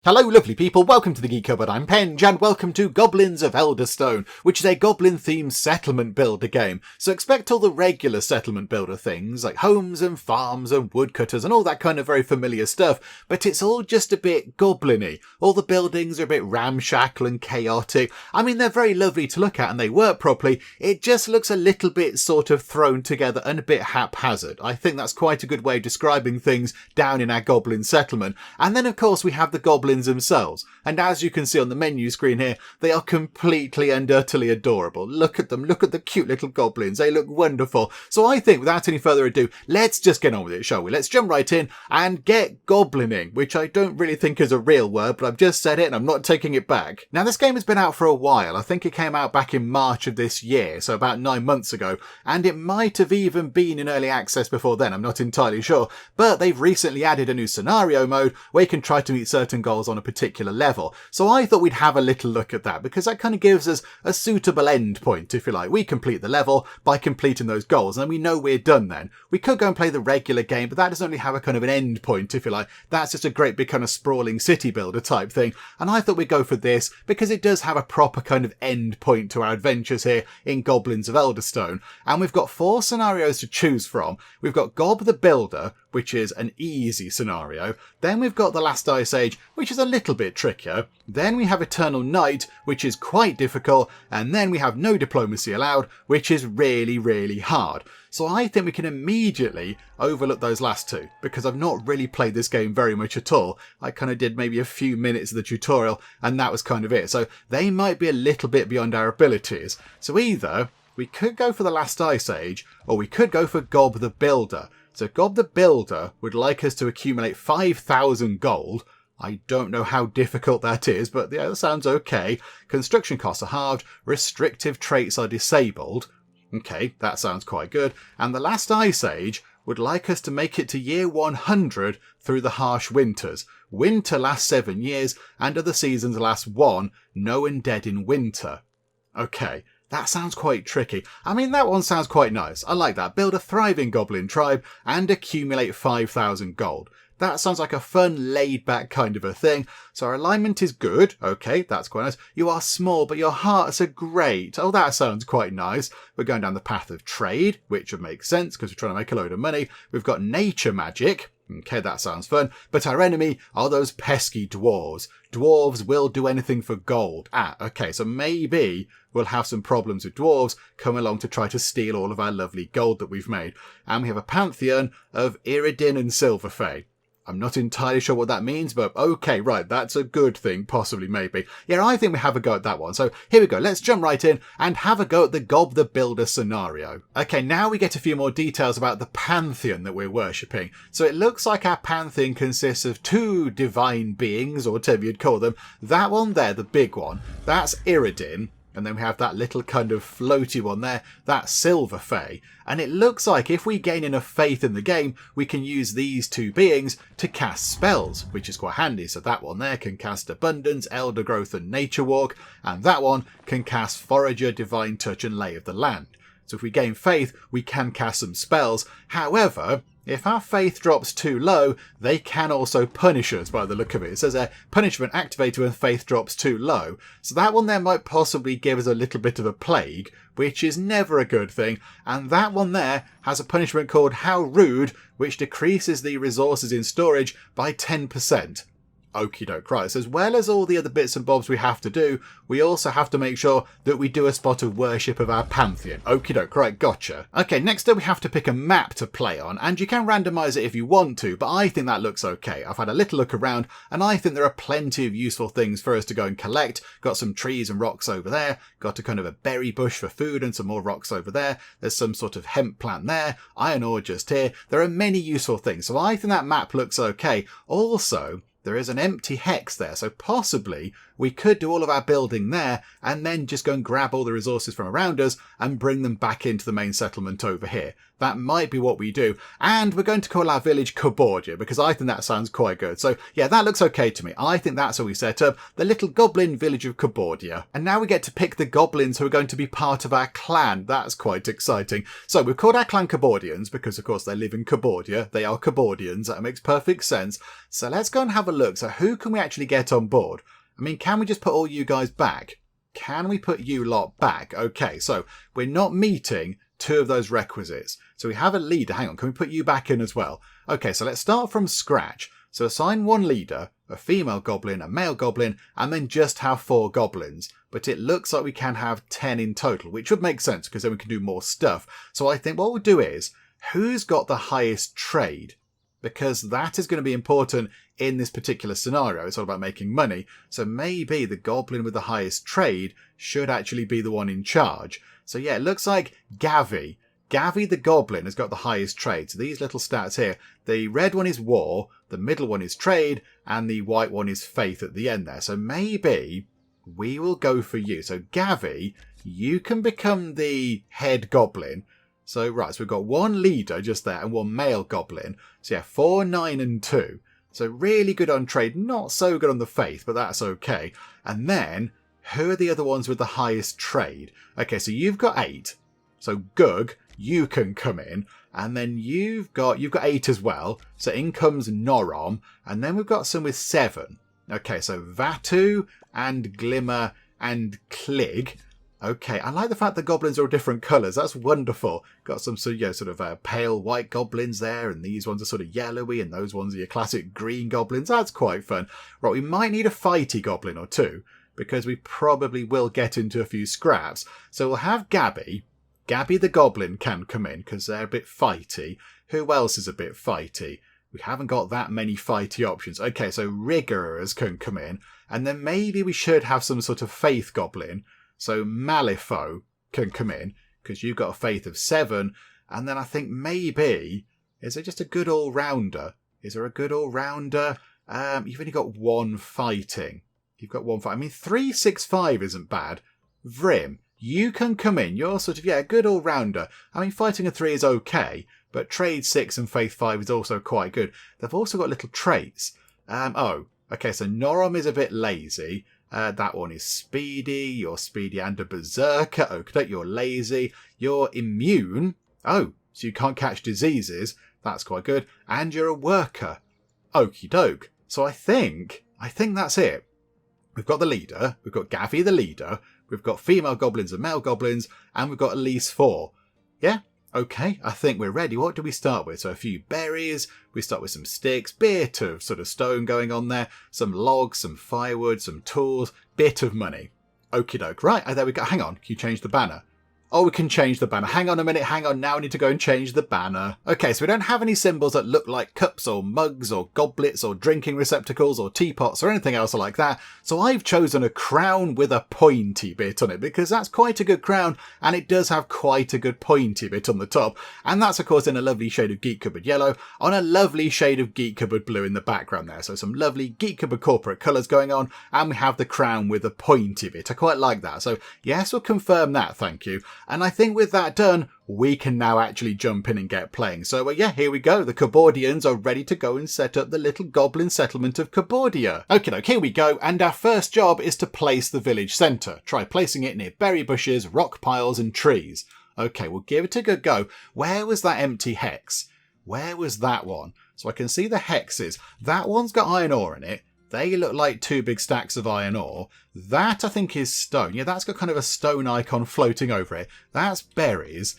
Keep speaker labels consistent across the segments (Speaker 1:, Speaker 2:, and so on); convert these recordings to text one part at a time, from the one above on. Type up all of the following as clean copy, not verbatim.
Speaker 1: Hello lovely people, welcome to the Geek Cupboard, I'm Penge, and welcome to Goblins of Elderstone, which is a goblin-themed settlement builder game. So expect all the regular settlement builder things, like homes and farms and woodcutters and all that kind of very familiar stuff, but it's all just a bit goblin-y. All the buildings are a bit ramshackle and chaotic. I mean, they're very lovely to look at and they work properly, it just looks a little bit sort of thrown together and a bit haphazard. I think that's quite a good way of describing things down in our goblin settlement. And then of course we have the goblins themselves, and as you can see on the menu screen here, they are completely and utterly adorable. Look at them, look at the cute little goblins, they look wonderful. So I think without any further ado, let's just get on with it, shall we? Let's jump right in and get goblining, which I don't really think is a real word, but I've just said it and I'm not taking it back. Now this game has been out for a while. I think it came out back in March of this year, so about 9 months ago, and it might have even been in early access before then, I'm not entirely sure, but they've recently added a new scenario mode where you can try to meet certain goals on a particular level. So I thought we'd have a little look at that because that kind of gives us a suitable end point, if you like. We complete the level by completing those goals and we know we're done then. We could go and play the regular game, but that doesn't really have a kind of an end point, if you like. That's just a great big kind of sprawling city builder type thing. And I thought we'd go for this because it does have a proper kind of end point to our adventures here in Goblins of Elderstone. And we've got 4 scenarios to choose from. We've got Gob the Builder, which is an easy scenario. Then we've got the Last Ice Age, which is a little bit trickier. Then we have Eternal Night, which is quite difficult. And then we have No Diplomacy Allowed, which is really, really hard. So I think we can immediately overlook those last 2, because I've not really played this game very much at all. I kind of did maybe a few minutes of the tutorial, and that was kind of it. So they might be a little bit beyond our abilities. So either we could go for the Last Ice Age, or we could go for Gob the Builder. So Gob the Builder would like us to accumulate 5,000 gold. I don't know how difficult that is, but yeah, that sounds okay. Construction costs are halved, restrictive traits are disabled. Okay, that sounds quite good. And the Last Ice Age would like us to make it to year 100 through the harsh winters. Winter lasts 7 years, and other seasons last 1, no undead in winter. Okay. That sounds quite tricky. I mean, that one sounds quite nice. I like that. Build a thriving goblin tribe and accumulate 5,000 gold. That sounds like a fun, laid-back kind of a thing. So our alignment is good. Okay, that's quite nice. You are small, but your hearts are great. Oh, that sounds quite nice. We're going down the path of trade, which would make sense because we're trying to make a load of money. We've got nature magic. Okay, that sounds fun. But our enemy are those pesky dwarves. Dwarves will do anything for gold. Okay, so maybe we'll have some problems with dwarves come along to try to steal all of our lovely gold that we've made. And we have a pantheon of Iridin and Silverfey. I'm not entirely sure what that means, but okay, right, that's a good thing, possibly, maybe. Yeah, I think we have a go at that one. So here we go, let's jump right in and have a go at the Gob the Builder scenario. Okay, now we get a few more details about the pantheon that we're worshipping. So it looks like our pantheon consists of 2 divine beings, or whatever you'd call them. That one there, the big one, that's Iridin. And then we have that little kind of floaty one there, that's Silverfey. And it looks like if we gain enough faith in the game, we can use these 2 beings to cast spells, which is quite handy. So that one there can cast Abundance, Elder Growth and Nature Walk. And that one can cast Forager, Divine Touch and Lay of the Land. So if we gain faith, we can cast some spells. However, if our faith drops too low, they can also punish us by the look of it. It says a punishment activated when faith drops too low. So that one there might possibly give us a little bit of a plague, which is never a good thing. And that one there has a punishment called How Rude, which decreases the resources in storage by 10%. Okie doke, right. So as well as all the other bits and bobs we have to do, we also have to make sure that we do a spot of worship of our pantheon. Okie doke, right, gotcha. Okay, next up we have to pick a map to play on, and you can randomise it if you want to, but I think that looks okay. I've had a little look around, and I think there are plenty of useful things for us to go and collect. Got some trees and rocks over there, got a kind of a berry bush for food and some more rocks over there. There's some sort of hemp plant there, iron ore just here. There are many useful things, so I think that map looks okay. Also, there is an empty hex there, so possibly we could do all of our building there and then just go and grab all the resources from around us and bring them back into the main settlement over here. That might be what we do. And we're going to call our village Cabordia because I think that sounds quite good. So yeah, that looks okay to me. I think that's how we set up the little goblin village of Cabordia. And now we get to pick the goblins who are going to be part of our clan. That's quite exciting. So we've called our clan Cabordians because of course they live in Cabordia. They are Cabordians. That makes perfect sense. So let's go and have a look. So who can we actually get on board? I mean, can we just put all you guys back? Can we put you lot back? Okay, so we're not meeting 2 of those requisites. So we have a leader. Hang on, can we put you back in as well? Okay, so let's start from scratch. So assign 1 leader, a female goblin, a male goblin, and then just have 4 goblins. But it looks like we can have 10 in total, which would make sense because then we can do more stuff. So I think what we'll do is, who's got the highest trade? Because that is going to be important in this particular scenario. It's all about making money. So maybe the goblin with the highest trade should actually be the one in charge. So yeah, it looks like Gavi the goblin has got the highest trade. So these little stats here, the red one is war, the middle one is trade, and the white one is faith at the end there. So maybe we will go for you. So Gavi, you can become the head goblin. So right, so we've got 1 leader just there and 1 male goblin. So yeah, 4, 9 and 2. So really good on trade, not so good on the faith, but that's okay. And then, who are the other ones with the highest trade? Okay, so you've got 8. So Gug, you can come in. And then you've got 8 as well. So in comes Norom. And then we've got some with 7. Okay, so Vatu and Glimmer and Klig. Okay, I like the fact that goblins are all different colours. That's wonderful. Got some sort of pale white goblins there, and these ones are sort of yellowy, and those ones are your classic green goblins. That's quite fun. Right, we might need a fighty goblin or 2, because we probably will get into a few scraps. So we'll have Gabby. Gabby the goblin can come in, because they're a bit fighty. Who else is a bit fighty? We haven't got that many fighty options. Okay, so Riggerers can come in, and then maybe we should have some sort of faith goblin. So Malifaux can come in, because you've got a faith of 7. And then I think maybe, is it just a good all-rounder? Is there a good all-rounder? You've only got 1 fighting. You've got 1 fight. I mean, 3, 6, 5 isn't bad. Vrim, you can come in. You're sort of, yeah, good all-rounder. I mean, fighting a 3 is okay, but trade 6 and faith 5 is also quite good. They've also got little traits. Okay, so Norom is a bit lazy. That one is speedy. You're speedy and a berserker. Okay, you're lazy. You're immune. Oh, so you can't catch diseases. That's quite good. And you're a worker. Okie doke. So I think that's it. We've got the leader. We've got Gavi the leader. We've got female goblins and male goblins. And we've got at least 4. Yeah? Okay, I think we're ready. What do we start with? So a few berries. We start with some sticks, bit of sort of stone going on there, some logs, some firewood, some tools, bit of money. Okie doke. Right, there we go. Hang on, can you change the banner? Oh, we can change the banner. Hang on a minute, hang on. Now I need to go and change the banner. Okay, so we don't have any symbols that look like cups or mugs or goblets or drinking receptacles or teapots or anything else like that. So I've chosen a crown with a pointy bit on it because that's quite a good crown and it does have quite a good pointy bit on the top. And that's, of course, in a lovely shade of Geek Cupboard yellow on a lovely shade of Geek Cupboard blue in the background there. So some lovely Geek Cupboard corporate colours going on, and we have the crown with a pointy bit. I quite like that. So yes, we'll confirm that, thank you. And I think with that done, we can now actually jump in and get playing. So yeah, here we go. The Cabordians are ready to go and set up the little goblin settlement of Cabordia. Okay, here we go. And our first job is to place the village centre. Try placing it near berry bushes, rock piles and trees. Okay, we'll give it a good go. Where was that empty hex? Where was that one? So I can see the hexes. That one's got iron ore in it. They look like 2 big stacks of iron ore. That, I think, is stone. Yeah, that's got kind of a stone icon floating over it. That's berries.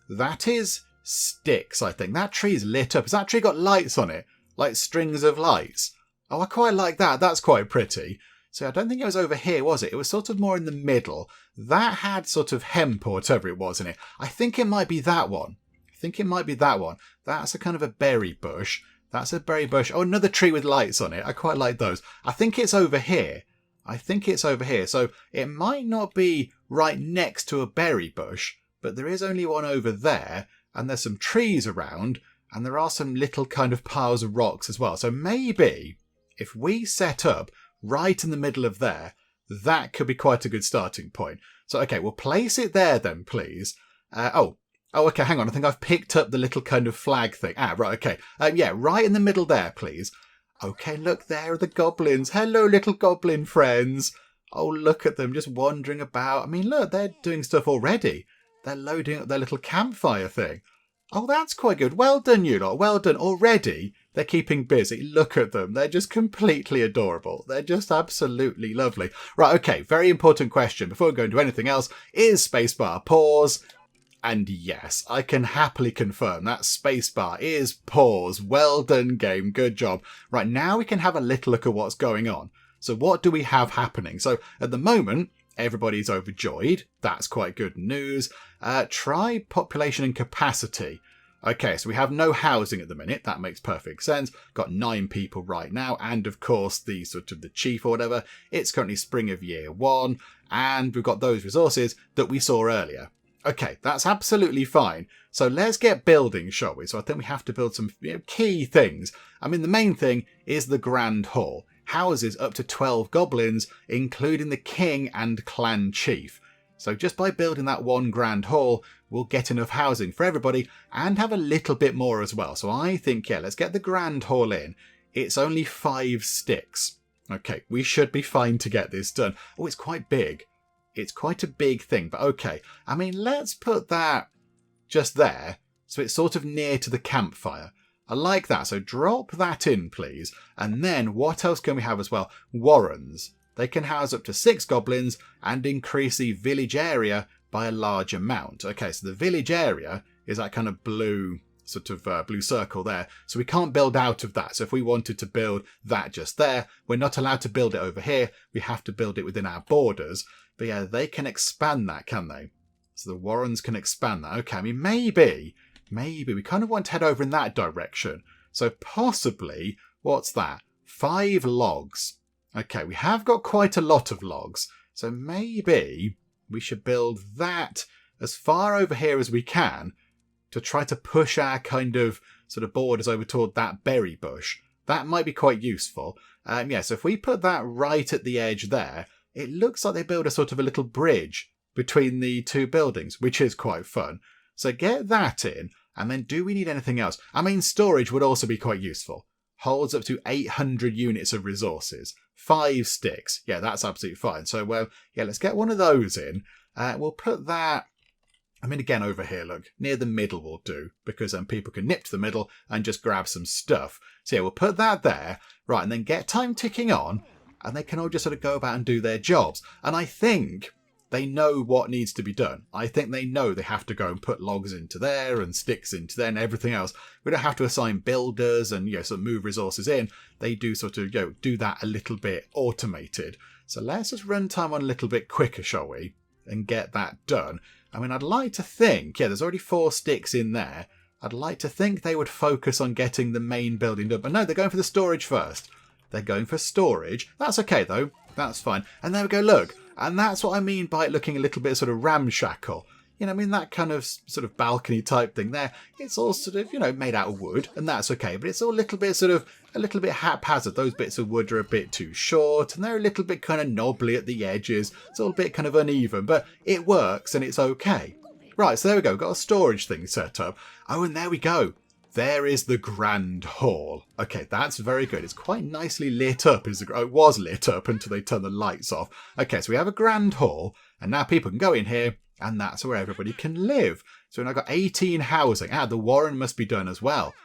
Speaker 1: That is sticks, I think. That tree's lit up. Has that tree got lights on it? Like strings of lights? Oh, I quite like that. That's quite pretty. So I don't think it was over here, was it? It was sort of more in the middle. That had sort of hemp or whatever it was in it. I think it might be that one. That's a kind of a berry bush. That's a berry bush. Oh, another tree with lights on it. I quite like those. I think it's over here. So it might not be right next to a berry bush, but there is only one over there, and there's some trees around, and there are some little kind of piles of rocks as well. So maybe if we set up right in the middle of there, that could be quite a good starting point. So, okay, we'll place it there then, please. Oh, okay, hang on. I think I've picked up the little kind of flag thing. Right, okay. Yeah, right in the middle there, please. Okay, look, there are the goblins. Hello, little goblin friends. Oh, look at them just wandering about. I mean, look, they're doing stuff already. They're loading up their little campfire thing. Oh, that's quite good. Well done, you lot. Well done. Already, They're keeping busy. Look at them. They're just completely adorable. They're just absolutely lovely. Right, okay, very important question. Before we go into anything else, is spacebar pause? And yes, I can happily confirm that spacebar is pause. Well done, game. Good job. Right, now we can have a little look at what's going on. So what do we have happening? So at the moment, everybody's overjoyed. That's quite good news. Try population and capacity. Okay, so we have no housing at the minute. That makes perfect sense. Got 9 people right now. And of course, the chief or whatever. It's currently spring of year 1. And we've got those resources that we saw earlier. Okay, that's absolutely fine. So let's get building, shall we? So I think we have to build some key things. I mean, the main thing is the Grand Hall. Houses up to 12 goblins, including the king and clan chief. So just by building that one Grand Hall, we'll get enough housing for everybody and have a little bit more as well. So I think, yeah, let's get the Grand Hall in. It's only 5 sticks. Okay, we should be fine to get this done. Oh, it's quite big. It's quite a big thing, but okay. I mean, let's put that just there, so it's sort of near to the campfire. I like that, so drop that in, please. And then, what else can we have as well? Warrens. They can house up to 6 goblins and increase the village area by a large amount. Okay, so the village area is that kind of blue blue circle there. So we can't build out of that. So if we wanted to build that just there, we're not allowed to build it over here. We have to build it within our borders. But yeah, they can expand that, can they? So the Warrens can expand that. Okay, I mean, maybe we kind of want to head over in that direction. So possibly, what's that? 5 logs. Okay, we have got quite a lot of logs. So maybe we should build that as far over here as we can to try to push our kind of borders over toward that berry bush. That might be quite useful. Yeah, so if we put that right at the edge there, it looks like they build a little bridge between the 2 buildings, which is quite fun. So get that in, and then do we need anything else? I mean, storage would also be quite useful. Holds up to 800 units of resources. 5 sticks. Yeah, that's absolutely fine. So, yeah, let's get one of those in. We'll put that, I mean, again, over here, look, near the middle will do, because then people can nip to the middle and just grab some stuff. So yeah, we'll put that there. Right, and then get time ticking on, and they can all just go about and do their jobs. And I think they know what needs to be done. I think they know they have to go and put logs into there and sticks into there and everything else. We don't have to assign builders and move resources in. They do do that a little bit automated. So let's just run time on a little bit quicker, shall we? And get that done. I mean, I'd like to think, yeah, there's already 4 sticks in there. I'd like to think they would focus on getting the main building done. But no, they're going for the storage first. They're going for storage. That's okay, though. That's fine. And there we go, look. And that's what I mean by it looking a little bit ramshackle. I mean, that kind of balcony type thing there. It's all made out of wood, and that's okay. But it's all a little bit haphazard. Those bits of wood are a bit too short, and they're a little bit kind of knobbly at the edges. It's all a bit kind of uneven, but it works and it's okay. Right, so there we go. Got a storage thing set up. Oh, and there we go. There is the Grand Hall. Okay, that's very good. It's quite nicely lit up. It was lit up until they turned the lights off. Okay, so we have a Grand Hall, and now people can go in here, and that's where everybody can live. So we've now got 18 housing. The Warren must be done as well.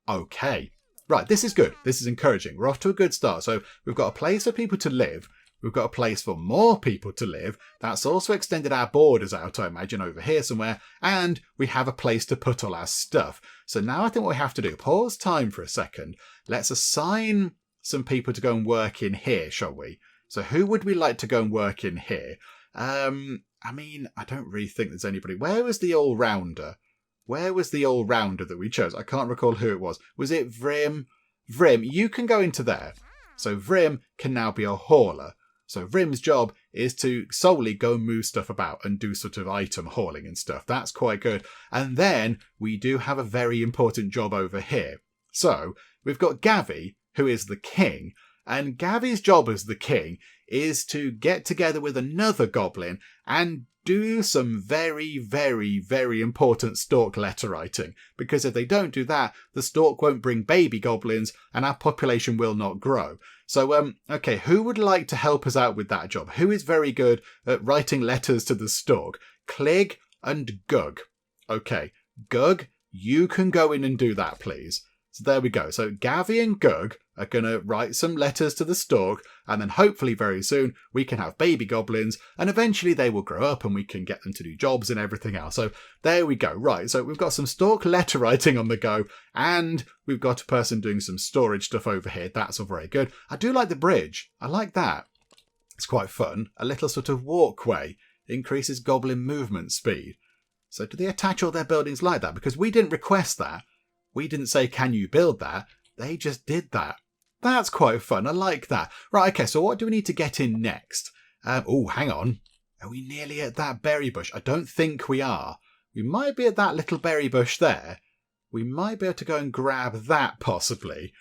Speaker 1: Okay. Right, this is good. This is encouraging. We're off to a good start. So we've got a place for people to live. We've got a place for more people to live. That's also extended our borders out, I imagine, over here somewhere. And we have a place to put all our stuff. So now I think what we have to do, pause time for a second. Let's assign some people to go and work in here, shall we? So who would we like to go and work in here? I mean, I don't really think there's anybody. Where was the all-rounder? Where was the all-rounder that we chose? I can't recall who it was. Was it Vrim? Vrim, you can go into there. So Vrim can now be a hauler. So Vrim's job is to solely go and move stuff about and do item hauling and stuff. That's quite good. And then we do have a very important job over here. So we've got Gavi, who is the king. And Gavi's job as the king is to get together with another goblin and do some very, very, very important stork letter writing. Because if they don't do that, the stork won't bring baby goblins and our population will not grow. So, okay, who would like to help us out with that job? Who is very good at writing letters to the stork? Clig and Gug. Okay, Gug, you can go in and do that, please. So there we go. So Gavi and Gug are going to write some letters to the stork, and then hopefully very soon we can have baby goblins, and eventually they will grow up and we can get them to do jobs and everything else. So there we go. Right, so we've got some stork letter writing on the go, and we've got a person doing some storage stuff over here. That's all very good. I do like the bridge. I like that. It's quite fun. A little sort of walkway increases goblin movement speed. So do they attach all their buildings like that? Because we didn't request that. We didn't say, can you build that? They just did that. That's quite fun. I like that. Right, okay, so what do we need to get in next? Oh, hang on. Are we nearly at that berry bush? I don't think we are. We might be at that little berry bush there. We might be able to go and grab that, possibly.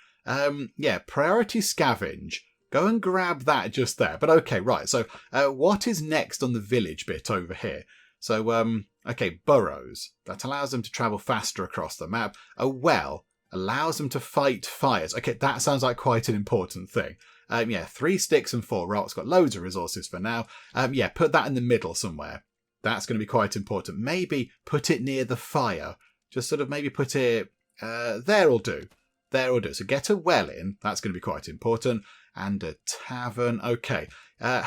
Speaker 1: Yeah, priority scavenge. Go and grab that just there. But okay, right, so what is next on the village bit over here? So, okay, burrows. That allows them to travel faster across the map. A well allows them to fight fires. Okay, that sounds like quite an important thing. Yeah, 3 sticks and 4 rocks. Got loads of resources for now. Yeah, put that in the middle somewhere. That's going to be quite important. Maybe put it near the fire. Just sort of maybe put it... there will do. There will do. So get a well in. That's going to be quite important. And a tavern. Okay.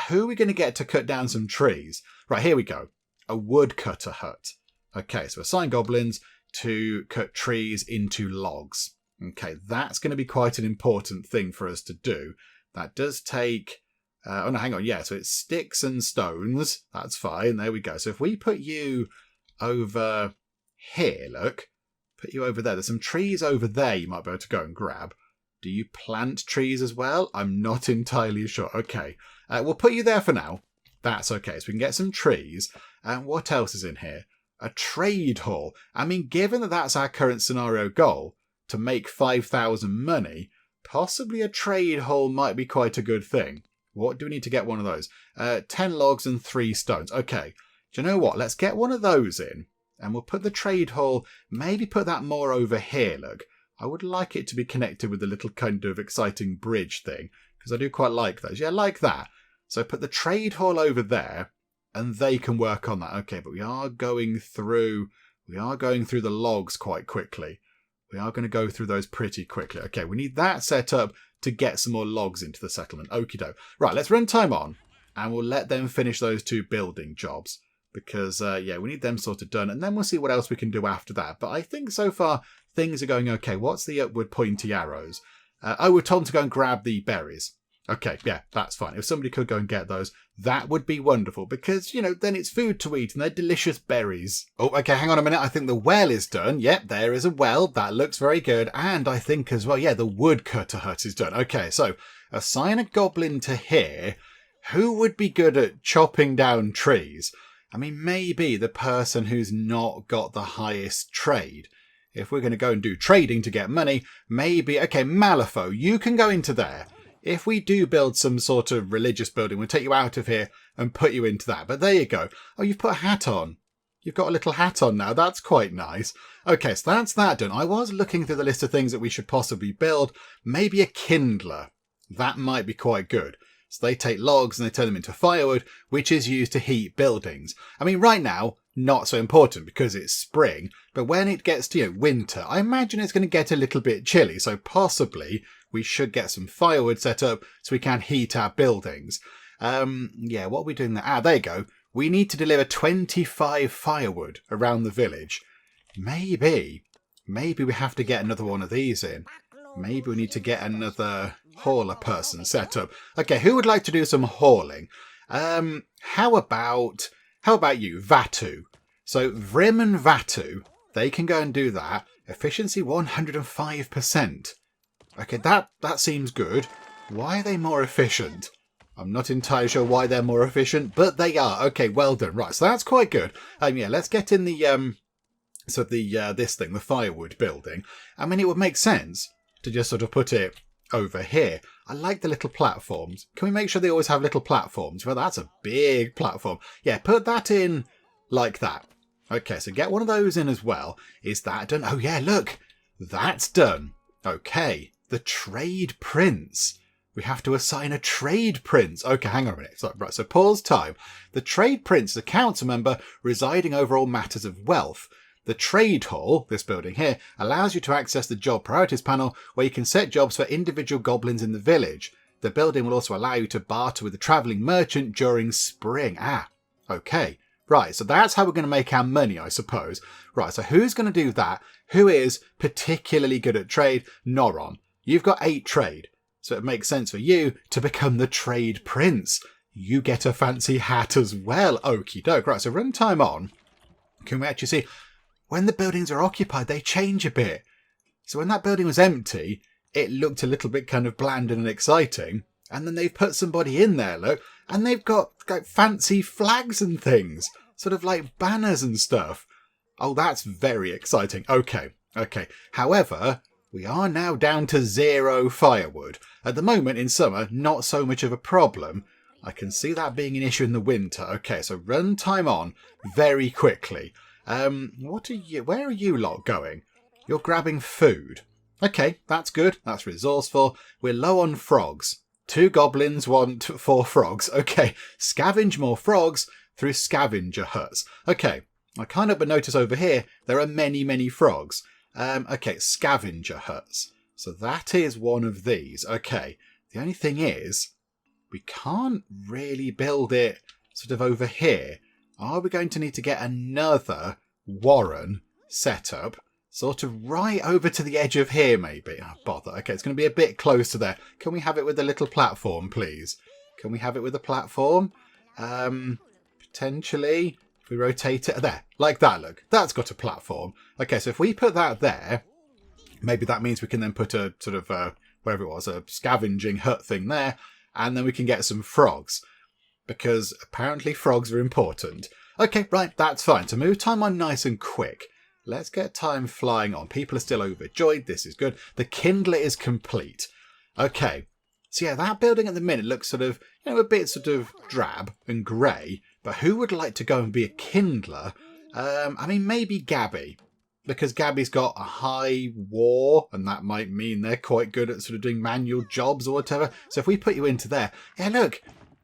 Speaker 1: Who are we going to get to cut down some trees? Right, here we go. A woodcutter hut. Okay, so assign goblins to cut trees into logs. Okay, that's going to be quite an important thing for us to do. That does take... oh, no, hang on. Yeah, so it's sticks and stones. That's fine. There we go. So if we put you over here, look. Put you over there. There's some trees over there you might be able to go and grab. Do you plant trees as well? I'm not entirely sure. Okay, we'll put you there for now. That's okay. So we can get some trees. And what else is in here? A trade hall. I mean, given that that's our current scenario goal, to make 5,000 money, possibly a trade hall might be quite a good thing. What do we need to get one of those? 10 logs and 3 stones. Okay. Do you know what? Let's get one of those in. And we'll put the trade hall, maybe put that more over here, look. I would like it to be connected with the little kind of exciting bridge thing, because I do quite like those. Yeah, like that. So put the trade hall over there, and they can work on that. Okay, but we are going through the logs quite quickly. We are going to go through those pretty quickly. Okay, we need that set up to get some more logs into the settlement. Okie doke. Right, let's run time on, and we'll let them finish those 2 building jobs. Because, yeah, we need them sort of done, and then we'll see what else we can do after that. But I think so far, things are going okay. What's the upward pointy arrows? Oh, we're told to go and grab the berries. Okay, yeah, that's fine. If somebody could go and get those, that would be wonderful. Because, you know, then it's food to eat, and they're delicious berries. Oh, okay, hang on a minute. I think the well is done. Yep, there is a well. That looks very good. And I think as well, yeah, the woodcutter hut is done. Okay, so assign a goblin to here. Who would be good at chopping down trees? I mean, maybe the person who's not got the highest trade. If we're going to go and do trading to get money, maybe... Okay, Malifaux, you can go into there. If we do build some sort of religious building, we'll take you out of here and put you into that. But there you go. Oh, you've put a hat on. You've got a little hat on now. That's quite nice. Okay, so that's that done. I was looking through the list of things that we should possibly build. Maybe a kindler. That might be quite good. So they take logs and they turn them into firewood, which is used to heat buildings. I mean, right now, not so important because it's spring, but when it gets to winter, I imagine it's going to get a little bit chilly. So possibly we should get some firewood set up so we can heat our buildings. Yeah, what are we doing there? Ah, there you go. We need to deliver 25 firewood around the village. Maybe we have to get another one of these in. Maybe we need to get another hauler person set up. Okay, who would like to do some hauling? How about you, Vatu? So Vrim and Vatu, they can go and do that. Efficiency 105%. Okay, that seems good. Why are they more efficient? I'm not entirely sure why they're more efficient, but they are. Okay, well done. Right, so that's quite good. Yeah, let's get in the this thing, the firewood building. I mean, it would make sense to just sort of put it over here. I like the little platforms. Can we make sure they always have little platforms? Well, that's a big platform. Yeah, put that in like that. Okay, so get one of those in as well. Is that done? Oh yeah, look, that's done. Okay, the trade prince. We have to assign a trade prince. Okay, hang on a minute. So pause time. The trade prince is a council member residing over all matters of wealth. The trade hall, this building here, allows you to access the job priorities panel where you can set jobs for individual goblins in the village. The building will also allow you to barter with the travelling merchant during spring. Ah, okay. Right, so that's how we're going to make our money, I suppose. Right, so who's going to do that? Who is particularly good at trade? Noron. You've got 8 trade, so it makes sense for you to become the trade prince. You get a fancy hat as well. Okie doke. Right, so runtime on. Can we actually see when the buildings are occupied, they change a bit. So when that building was empty, it looked a little bit kind of bland and exciting. And then they've put somebody in there, look, and they've got like fancy flags and things, sort of like banners and stuff. Oh, that's very exciting. Okay. However, we are now down to 0 firewood. At the moment in summer, not so much of a problem. I can see that being an issue in the winter. Okay, so run time on very quickly. Where are you lot going? You're grabbing food. Okay, that's good. That's resourceful. We're low on frogs. 2 goblins want 4 frogs. Okay, scavenge more frogs through scavenger huts. Okay, I can't help but notice over here there are many frogs. Okay, scavenger huts. So that is one of these. Okay, the only thing is we can't really build it sort of over here. Are we going to need to get another warren set up? Sort of right over to the edge of here, maybe. Oh, bother. Okay, it's going to be a bit close to there. Can we have it with a little platform, please? Can we have it with a platform? Potentially. If we rotate it. There. Like that, look. That's got a platform. Okay, so if we put that there, maybe that means we can then put a sort of, wherever it was, a scavenging hut thing there. And then we can get some frogs. Because apparently frogs are important. Okay, right. That's fine. So move time on nice and quick. Let's get time flying on. People are still overjoyed. This is good. The kindler is complete. Okay. So yeah, that building at the minute looks sort of, a bit sort of drab and grey. But who would like to go and be a kindler? I mean, maybe Gabby. Because Gabby's got a high war, and that might mean they're quite good at sort of doing manual jobs or whatever. So if we put you into there, yeah, look,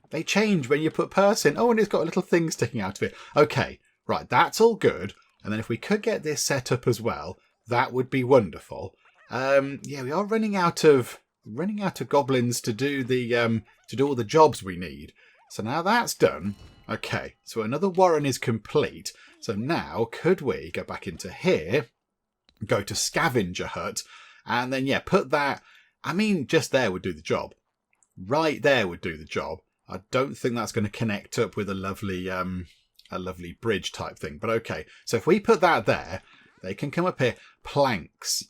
Speaker 1: they change when you put person. Oh, and it's got little things sticking out of it. Okay, right, that's all good. And then if we could get this set up as well, that would be wonderful. Yeah, we are running out of goblins to do all the jobs we need. So now that's done. Okay, so another warren is complete. So now could we go back into here, go to scavenger hut, and then yeah, put that. I mean, just there would do the job. Right there would do the job. I don't think that's going to connect up with a lovely bridge type thing. But okay, so if we put that there, they can come up here. Planks.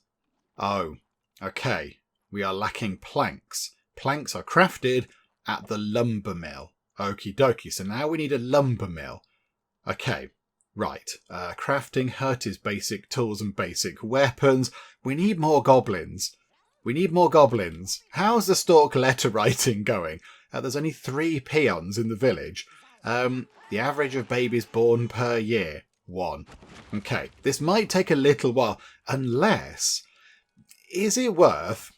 Speaker 1: Oh, okay. We are lacking planks. Planks are crafted at the lumber mill. Okie dokie. So now we need a lumber mill. Okay, right. Crafting hut is basic tools and basic weapons. We need more goblins. How's the stork letter writing going? There's only 3 peons in the village. The average of babies born per year, 1. Okay, this might take a little while, unless... Is it worth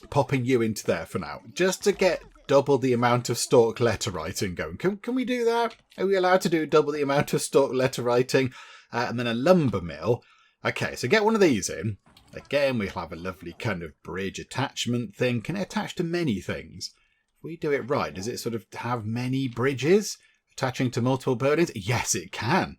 Speaker 1: popping you into there for now? Just to get double the amount of stork letter writing going. Can we do that? Are we allowed to do double the amount of stork letter writing? And then a lumber mill. Okay, so get one of these in. Again, we'll have a lovely kind of bridge attachment thing. Can it attach to many things? If we do it right, does it sort of have many bridges attaching to multiple buildings? Yes, it can.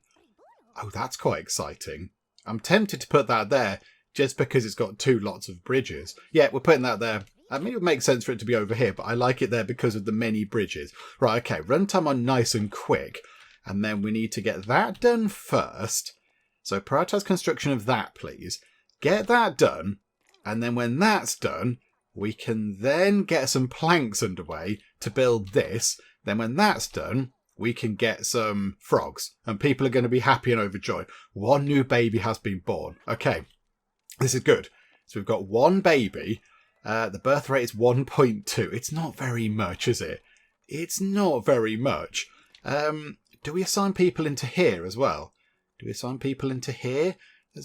Speaker 1: Oh, that's quite exciting. I'm tempted to put that there just because it's got 2 lots of bridges. Yeah, we're putting that there. I mean, it would make sense for it to be over here, but I like it there because of the many bridges. Right, okay, runtime on nice and quick. And then we need to get that done first. So prioritise construction of that, please. Get that done. And then when that's done, we can then get some planks underway to build this. Then when that's done, we can get some frogs. And people are going to be happy and overjoyed. 1 new baby has been born. Okay, this is good. So we've got 1 baby. The birth rate is 1.2. It's not very much, is it? It's not very much. Do we assign people into here as well? There's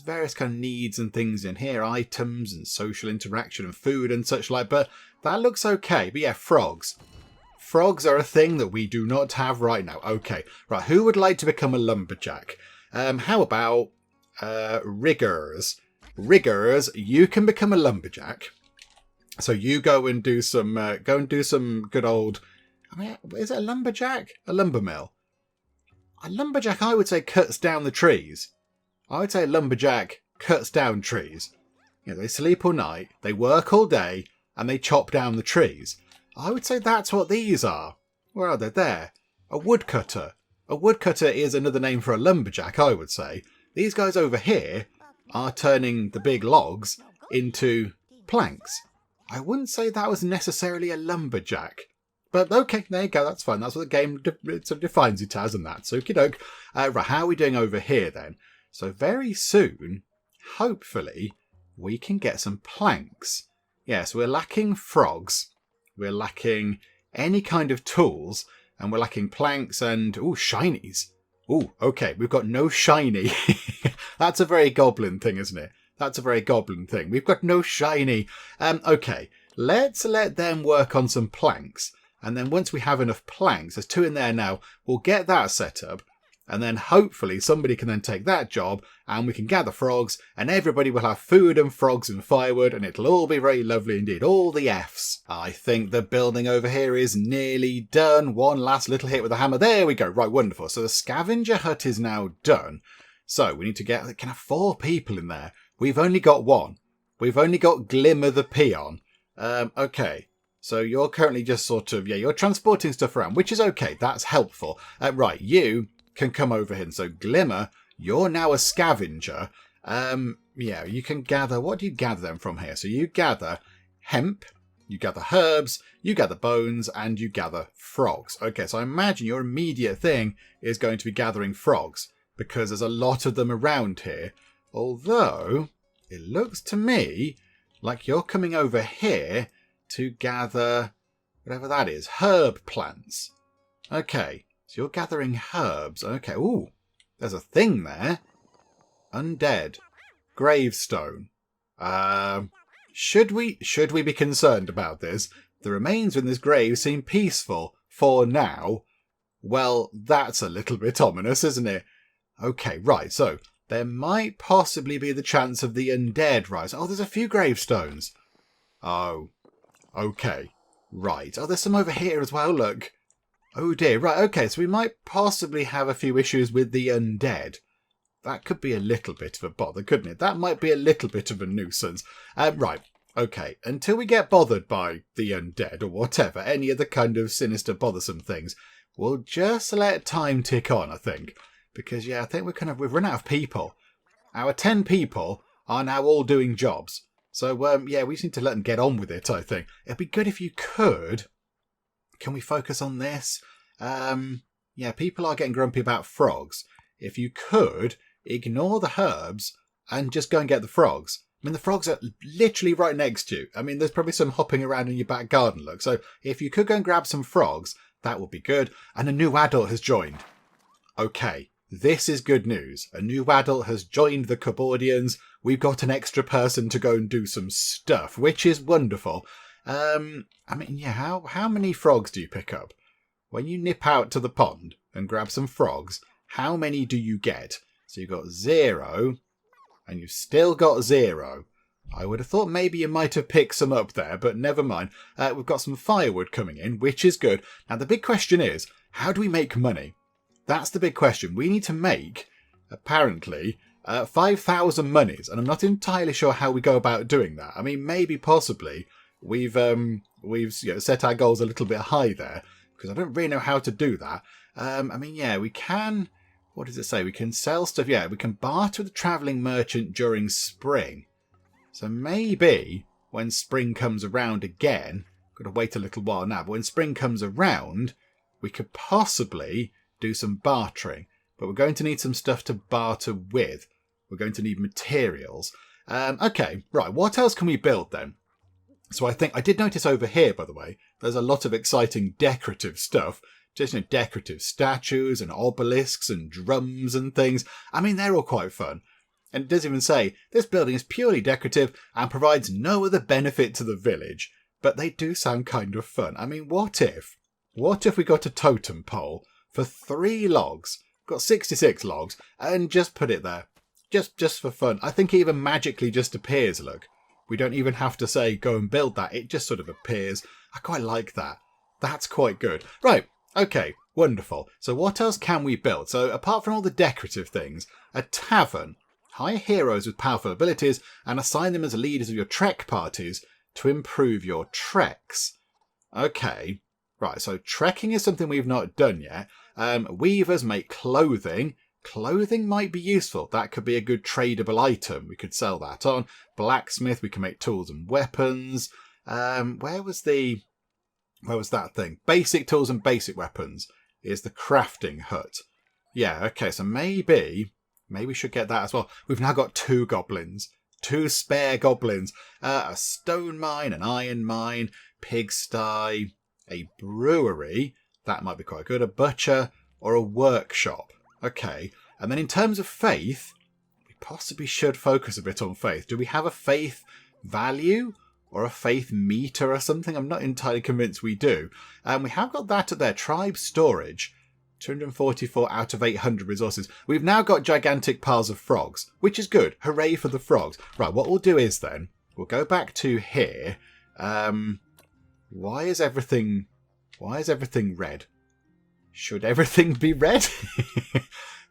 Speaker 1: various kind of needs and things in here. Items and social interaction and food and such like. But that looks okay. But yeah, frogs. Frogs are a thing that we do not have right now. Okay. Right, who would like to become a lumberjack? How about riggers. Riggers, you can become a lumberjack. So you go and do some good old. I mean, is it a lumberjack? A lumber mill. A lumberjack, I would say, cuts down the trees. I would say a lumberjack cuts down trees. You know, they sleep all night, they work all day, and they chop down the trees. I would say that's what these are. Where are they? There. A woodcutter. A woodcutter is another name for a lumberjack, I would say. These guys over here are turning the big logs into planks. I wouldn't say that was necessarily a lumberjack. But okay, there you go, that's fine. That's what the game sort of defines it as, and that's okie doke. Right, how are we doing over here then? So very soon, hopefully, we can get some planks. Yes, we're lacking frogs. We're lacking any kind of tools. And we're lacking planks and, shinies. Ooh, okay, we've got no shiny. That's a very goblin thing, isn't it? That's a very goblin thing. We've got no shiny. Okay, let's let them work on some planks. And then once we have enough planks, there's 2 in there now, we'll get that set up. And then hopefully somebody can then take that job and we can gather frogs and everybody will have food and frogs and firewood and it'll all be very lovely indeed. All the Fs. I think the building over here is nearly done. One last little hit with a hammer. There we go. Right, wonderful. So the scavenger hut is now done. So we need to get, can have 4 people in there. We've only got 1. We've only got Glimmer the peon. Okay. So you're currently just sort of, you're transporting stuff around, which is okay. That's helpful. Right, you can come over here. And so Glimmer, you're now a scavenger. You can gather, what do you gather them from here? So you gather hemp, you gather herbs, you gather bones, and you gather frogs. Okay, so I imagine your immediate thing is going to be gathering frogs because there's a lot of them around here. Although it looks to me like you're coming over here to gather whatever that is, herb plants. Okay, so you're gathering herbs. Okay, ooh, there's a thing there. Undead. Gravestone. Should we be concerned about this? The remains in this grave seem peaceful for now. Well, that's a little bit ominous, isn't it? Okay, right, so there might possibly be the chance of the undead rise. Oh, there's a few gravestones. Oh, okay, right. Oh, there's some over here as well, look. Oh dear, right, okay, so we might possibly have a few issues with the undead. That could be a little bit of a bother, couldn't it? That might be a little bit of a nuisance. Right, okay, until we get bothered by the undead or whatever, any other kind of sinister, bothersome things, we'll just let time tick on, I think. Because, I think we've run out of people. Our 10 people are now all doing jobs. So, we just need to let them get on with it, I think. It'd be good if you could. Can we focus on this? People are getting grumpy about frogs. If you could, ignore the herbs and just go and get the frogs. I mean, the frogs are literally right next to you. I mean, there's probably some hopping around in your back garden, look. So if you could go and grab some frogs, that would be good. And a new adult has joined. Okay, this is good news. A new adult has joined the Cupboardians. We've got an extra person to go and do some stuff, which is wonderful. How many frogs do you pick up? When you nip out to the pond and grab some frogs, how many do you get? So you've got 0, and you've still got 0. I would have thought maybe you might have picked some up there, but never mind. We've got some firewood coming in, which is good. Now, the big question is, how do we make money? That's the big question. We need to make, apparently, 5,000 monies, and I'm not entirely sure how we go about doing that. I mean, maybe, possibly, we've set our goals a little bit high there, because I don't really know how to do that. We can... What does it say? We can sell stuff. Yeah, we can barter with the travelling merchant during spring. So maybe when spring comes around again, got to wait a little while now, but when spring comes around, we could possibly do some bartering. But we're going to need some stuff to barter with. We're going to need materials. Okay, right, what else can we build then? So I think, I did notice over here, by the way, there's a lot of exciting decorative stuff. Just, decorative statues and obelisks and drums and things. I mean, they're all quite fun. And it does even say, this building is purely decorative and provides no other benefit to the village. But they do sound kind of fun. I mean, what if we got a totem pole for 3 logs, got 66 logs, and just put it there? just for fun. I think it even magically just appears, look. We don't even have to say, go and build that. It just sort of appears. I quite like that. That's quite good. Right, okay, wonderful. So what else can we build? So apart from all the decorative things, a tavern. Hire heroes with powerful abilities and assign them as leaders of your trek parties to improve your treks. Okay, right, so trekking is something we've not done yet. Weavers make clothing. Clothing might be useful. That could be a good tradable item. We could sell that on. Blacksmith, we can make tools and weapons. Where was that thing? Basic tools and basic weapons is the crafting hut. Yeah, okay, so maybe we should get that as well. We've now got 2 goblins. 2 spare goblins. A stone mine, an iron mine, pigsty, a brewery. That might be quite good. A butcher or a workshop. Okay. And then in terms of faith, we possibly should focus a bit on faith. Do we have a faith value or a faith meter or something? I'm not entirely convinced we do. We have got that at their tribe storage. 244 out of 800 resources. We've now got gigantic piles of frogs, which is good. Hooray for the frogs. Right, what we'll do is then, we'll go back to here. Why is everything red? Should everything be red?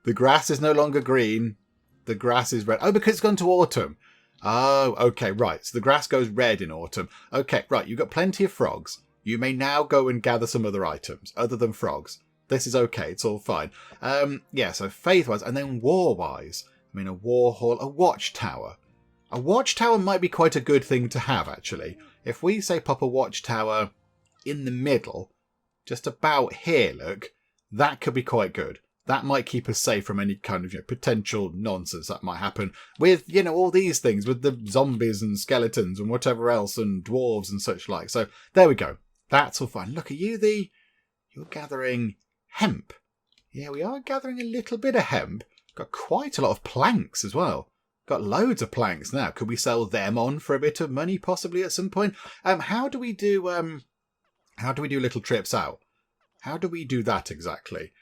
Speaker 1: The grass is no longer green. The grass is red. Oh, because it's gone to autumn. Oh, okay, right. So the grass goes red in autumn. Okay, right. You've got plenty of frogs. You may now go and gather some other items other than frogs. This is okay. It's all fine. Yeah, so faith-wise and then war-wise. I mean, a war hall, a watchtower. A watchtower might be quite a good thing to have, actually. If we, say, pop a watchtower in the middle, just about here, look, that could be quite good. That might keep us safe from any kind of potential nonsense that might happen with, all these things, with the zombies and skeletons and whatever else and dwarves and such like. So there we go. That's all fine. Look, you're gathering hemp. Yeah, we are gathering a little bit of hemp. Got quite a lot of planks as well. Got loads of planks now. Could we sell them on for a bit of money possibly at some point? How do we do little trips out? How do we do that exactly?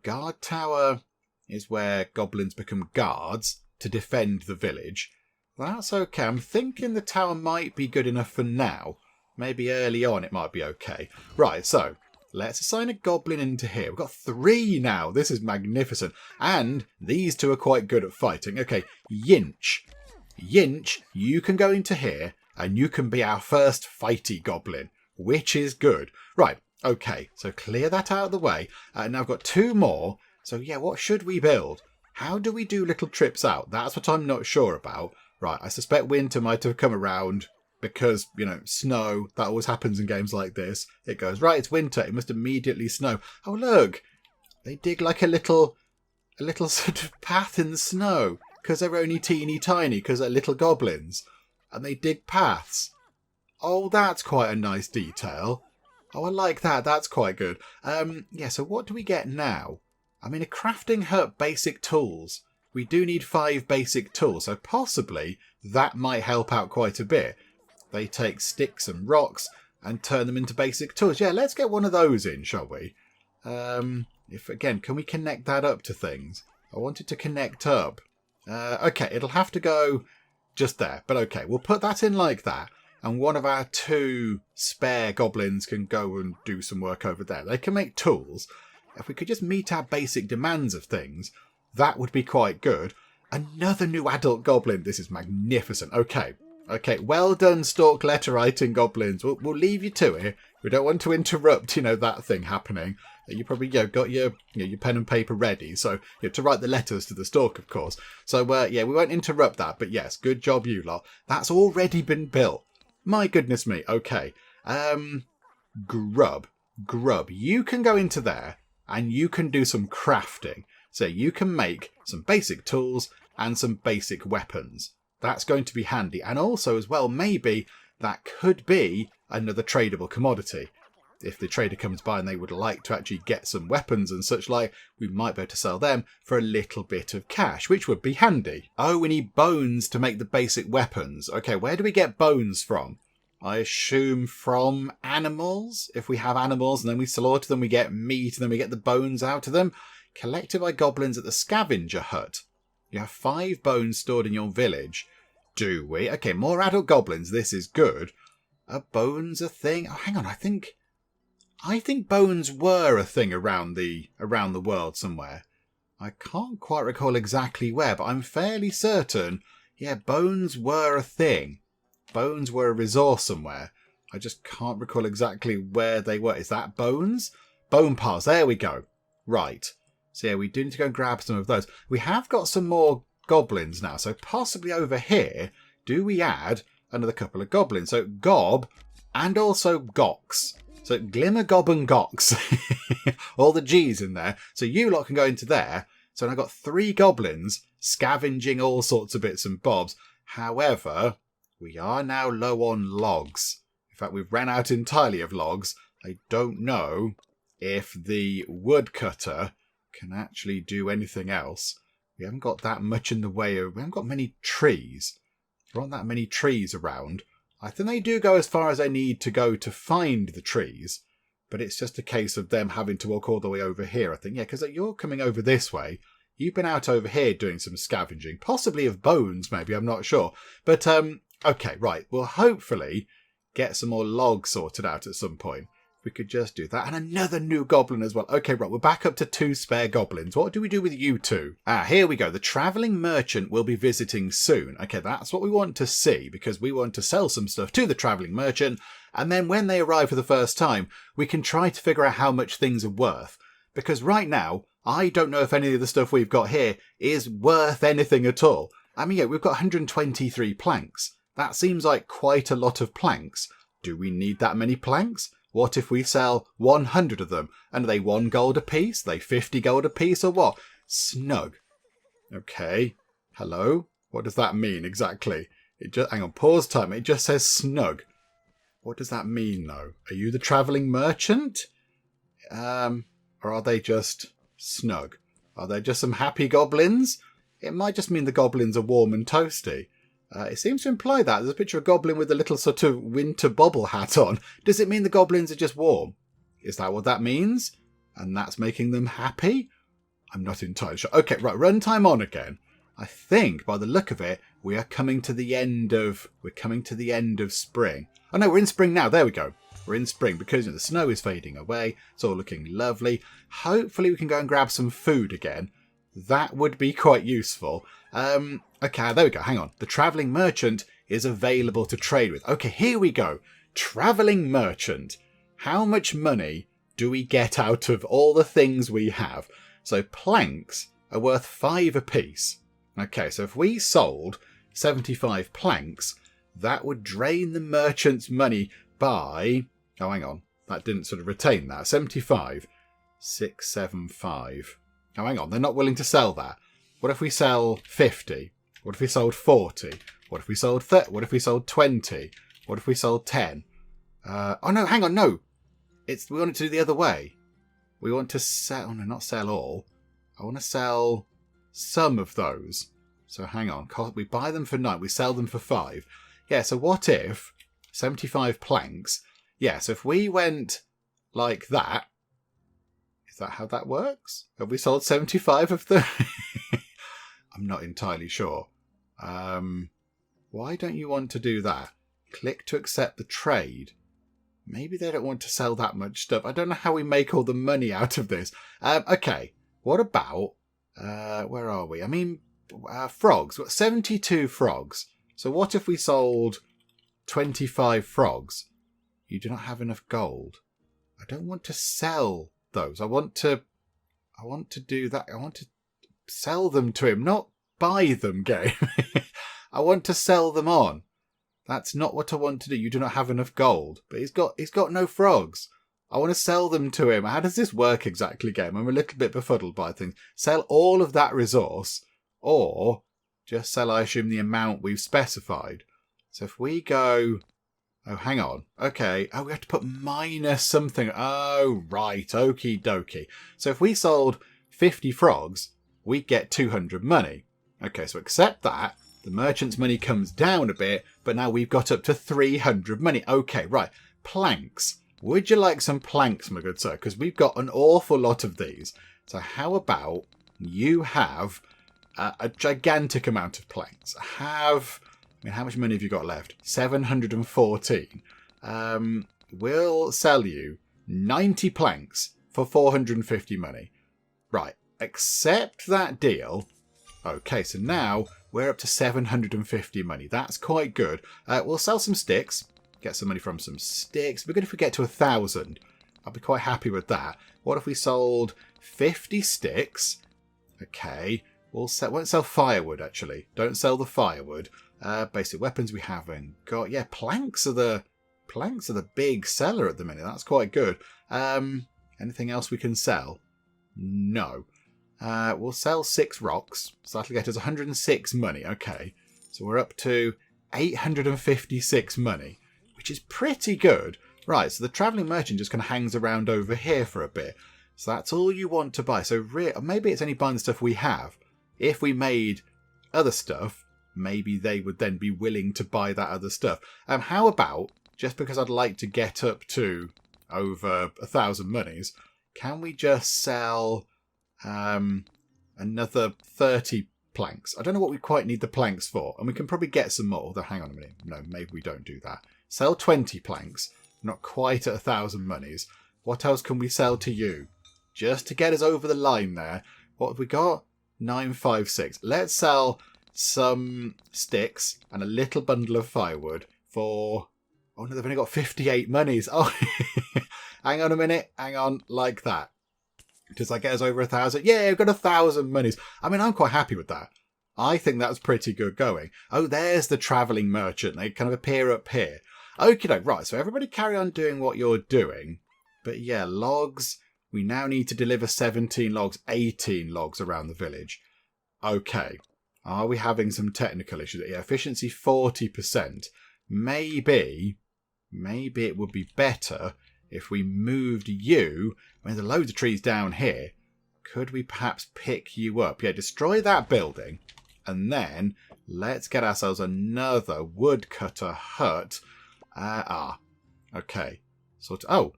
Speaker 1: Guard tower is where goblins become guards to defend the village. That's okay. I'm thinking the tower might be good enough for now. Maybe early on it might be okay. Right, so let's assign a goblin into here. We've got 3 now. This is magnificent. And these 2 are quite good at fighting. Okay, Yinch. Yinch, you can go into here and you can be our first fighty goblin, which is good. Right, okay, so clear that out of the way. Now I've got 2 more. So yeah, what should we build? How do we do little trips out? That's what I'm not sure about. Right, I suspect winter might have come around because, snow, that always happens in games like this. It goes, right, it's winter, it must immediately snow. Oh, look, they dig like a little sort of path in the snow because they're only teeny tiny because they're little goblins. And they dig paths. Oh, that's quite a nice detail. Oh, I like that. That's quite good. Yeah, so what do we get now? I mean, a crafting hut, basic tools. We do need 5 basic tools, so possibly that might help out quite a bit. They take sticks and rocks and turn them into basic tools. Yeah, let's get one of those in, shall we? Can we connect that up to things? I want it to connect up. Okay, it'll have to go just there, but okay, we'll put that in like that. And one of our 2 spare goblins can go and do some work over there. They can make tools. If we could just meet our basic demands of things, that would be quite good. Another new adult goblin. This is magnificent. Okay, well done, stalk letter writing goblins. We'll leave you to it. We don't want to interrupt, that thing happening. You probably got your pen and paper ready, so to write the letters to the stalk, of course. So we won't interrupt that. But yes, good job, you lot. That's already been built. My goodness me. Okay. Grub. You can go into there and you can do some crafting. So you can make some basic tools and some basic weapons. That's going to be handy. And also as well, maybe that could be another tradable commodity. If the trader comes by and they would like to actually get some weapons and such like, we might be able to sell them for a little bit of cash, which would be handy. Oh, we need bones to make the basic weapons. Okay, where do we get bones from? I assume from animals. If we have animals and then we slaughter them, we get meat and then we get the bones out of them. Collected by goblins at the scavenger hut. You have 5 bones stored in your village. Do we? Okay, more adult goblins. This is good. Are bones a thing? Oh, hang on. I think bones were a thing around the world somewhere. I can't quite recall exactly where, but I'm fairly certain, yeah, bones were a thing. Bones were a resource somewhere. I just can't recall exactly where they were. Is that bones? Bone piles. There we go. Right. So yeah, we do need to go and grab some of those. We have got some more goblins now, so possibly over here, do we add another couple of goblins? So Gob and also Gox. So Glimmer, Gob and Gox. All the G's in there. So you lot can go into there. So I've got 3 goblins scavenging all sorts of bits and bobs. However, we are now low on logs. In fact, we've ran out entirely of logs. I don't know if the woodcutter can actually do anything else. We haven't got that much in the way of... We haven't got many trees. There aren't that many trees around. I think they do go as far as they need to go to find the trees. But it's just a case of them having to walk all the way over here, I think. Yeah, because you're coming over this way. You've been out over here doing some scavenging. Possibly of bones, maybe. I'm not sure. But, okay, right. We'll hopefully get some more logs sorted out at some point. We could just do that. And another new goblin as well. Okay, right. We're back up to 2 spare goblins. What do we do with you 2? Here we go. The travelling merchant will be visiting soon. Okay, that's what we want to see because we want to sell some stuff to the travelling merchant. And then when they arrive for the first time, we can try to figure out how much things are worth. Because right now, I don't know if any of the stuff we've got here is worth anything at all. I mean, yeah, we've got 123 planks. That seems like quite a lot of planks. Do we need that many planks? What if we sell 100 of them? And are they 1 gold a piece? Are they 50 gold a piece or what? Snug. Okay. Hello? What does that mean exactly? Hang on, pause time. It just says snug. What does that mean though? Are you the travelling merchant? Or are they just snug? Are they just some happy goblins? It might just mean the goblins are warm and toasty. It seems to imply that. There's a picture of a goblin with a little sort of winter bobble hat on. Does it mean the goblins are just warm? Is that what that means? And that's making them happy? I'm not entirely sure. Okay, right, runtime on again. I think, by the look of it, we are coming to the end of... We're coming to the end of spring. Oh no, we're in spring now. There we go. We're in spring because the snow is fading away. It's all looking lovely. Hopefully we can go and grab some food again. That would be quite useful. Okay, there we go. Hang on. The travelling merchant is available to trade with. Okay, here we go. Travelling merchant. How much money do we get out of all the things we have? So planks are worth 5 apiece. Okay, so if we sold 75 planks, that would drain the merchant's money by... Oh, hang on. That didn't sort of retain that. 75. 675. Oh, hang on. They're not willing to sell that. What if we sell 50? What if we sold 40? What if we sold 30? What if we sold 20? What if we sold 10? Oh, no, hang on. No. We want it to do the other way. We want to sell... Oh, no, not sell all. I want to sell some of those. So hang on. We buy them for 9. We sell them for 5. Yeah, so what if 75 planks... Yeah, so if we went like that... Is that how that works? Have we sold 75 of them? I'm not entirely sure. Why don't you want to do that? Click to accept the trade. Maybe they don't want to sell that much stuff. I don't know how we make all the money out of this. Okay, what about... where are we? I mean, frogs. We've got 72 frogs. So what if we sold 25 frogs? You do not have enough gold. I don't want to sell those. I want to do that. I want to sell them to him, not buy them, game. I want to sell them on. That's not what I want to do. You do not have enough gold. But he's got no frogs. I want to sell them to him. How does this work exactly, game? I'm a little bit befuddled by things. Sell all of that resource, or just sell, I assume, the amount we've specified. So if we go... Oh, hang on. Okay. Oh, we have to put minus something. Oh, right. Okie dokie. So if we sold 50 frogs, we get 200 money. Okay, so accept that. The merchant's money comes down a bit, but now we've got up to 300 money. Okay, right. Planks. Would you like some planks, my good sir? Because we've got an awful lot of these. So how about you have a gigantic amount of planks. How much money have you got left? 714. We'll sell you 90 planks for 450 money. Right, accept that deal. Okay, so now we're up to 750 money. That's quite good. We'll sell some sticks. Get some money from some sticks. We're going to get to 1,000. I'll be quite happy with that. What if we sold 50 sticks? Okay, won't sell firewood, actually. Don't sell the firewood. Basic weapons we haven't got. Yeah, planks are the big seller at the minute. That's quite good. Anything else we can sell? No. We'll sell 6 rocks. So that'll get us 106 money. Okay. So we're up to 856 money, which is pretty good. Right, so the travelling merchant just kind of hangs around over here for a bit. So that's all you want to buy. So maybe it's only buying the stuff we have. If we made other stuff, maybe they would then be willing to buy that other stuff. How about, just because I'd like to get up to over 1,000 monies, can we just sell another 30 planks? I don't know what we quite need the planks for, and we can probably get some more. Although, hang on a minute. No, maybe we don't do that. Sell 20 planks. Not quite at 1,000 monies. What else can we sell to you? Just to get us over the line there. What have we got? 956. Let's sell some sticks and a little bundle of firewood for... Oh no, they've only got 58 monies. Oh, hang on a minute. Hang on, like that. Does that get us over 1,000? Yeah, we've got 1,000 monies. I mean, I'm quite happy with that. I think that's pretty good going. Oh, there's the travelling merchant. They kind of appear up here. Okay, right. So everybody carry on doing what you're doing. But yeah, logs. We now need to deliver 17 logs, 18 logs around the village. Okay. Are we having some technical issues? Yeah, efficiency 40%. Maybe it would be better if we moved you. I mean, there are loads of trees down here. Could we perhaps pick you up? Yeah, destroy that building. And then let's get ourselves another woodcutter hut. Okay. Oh,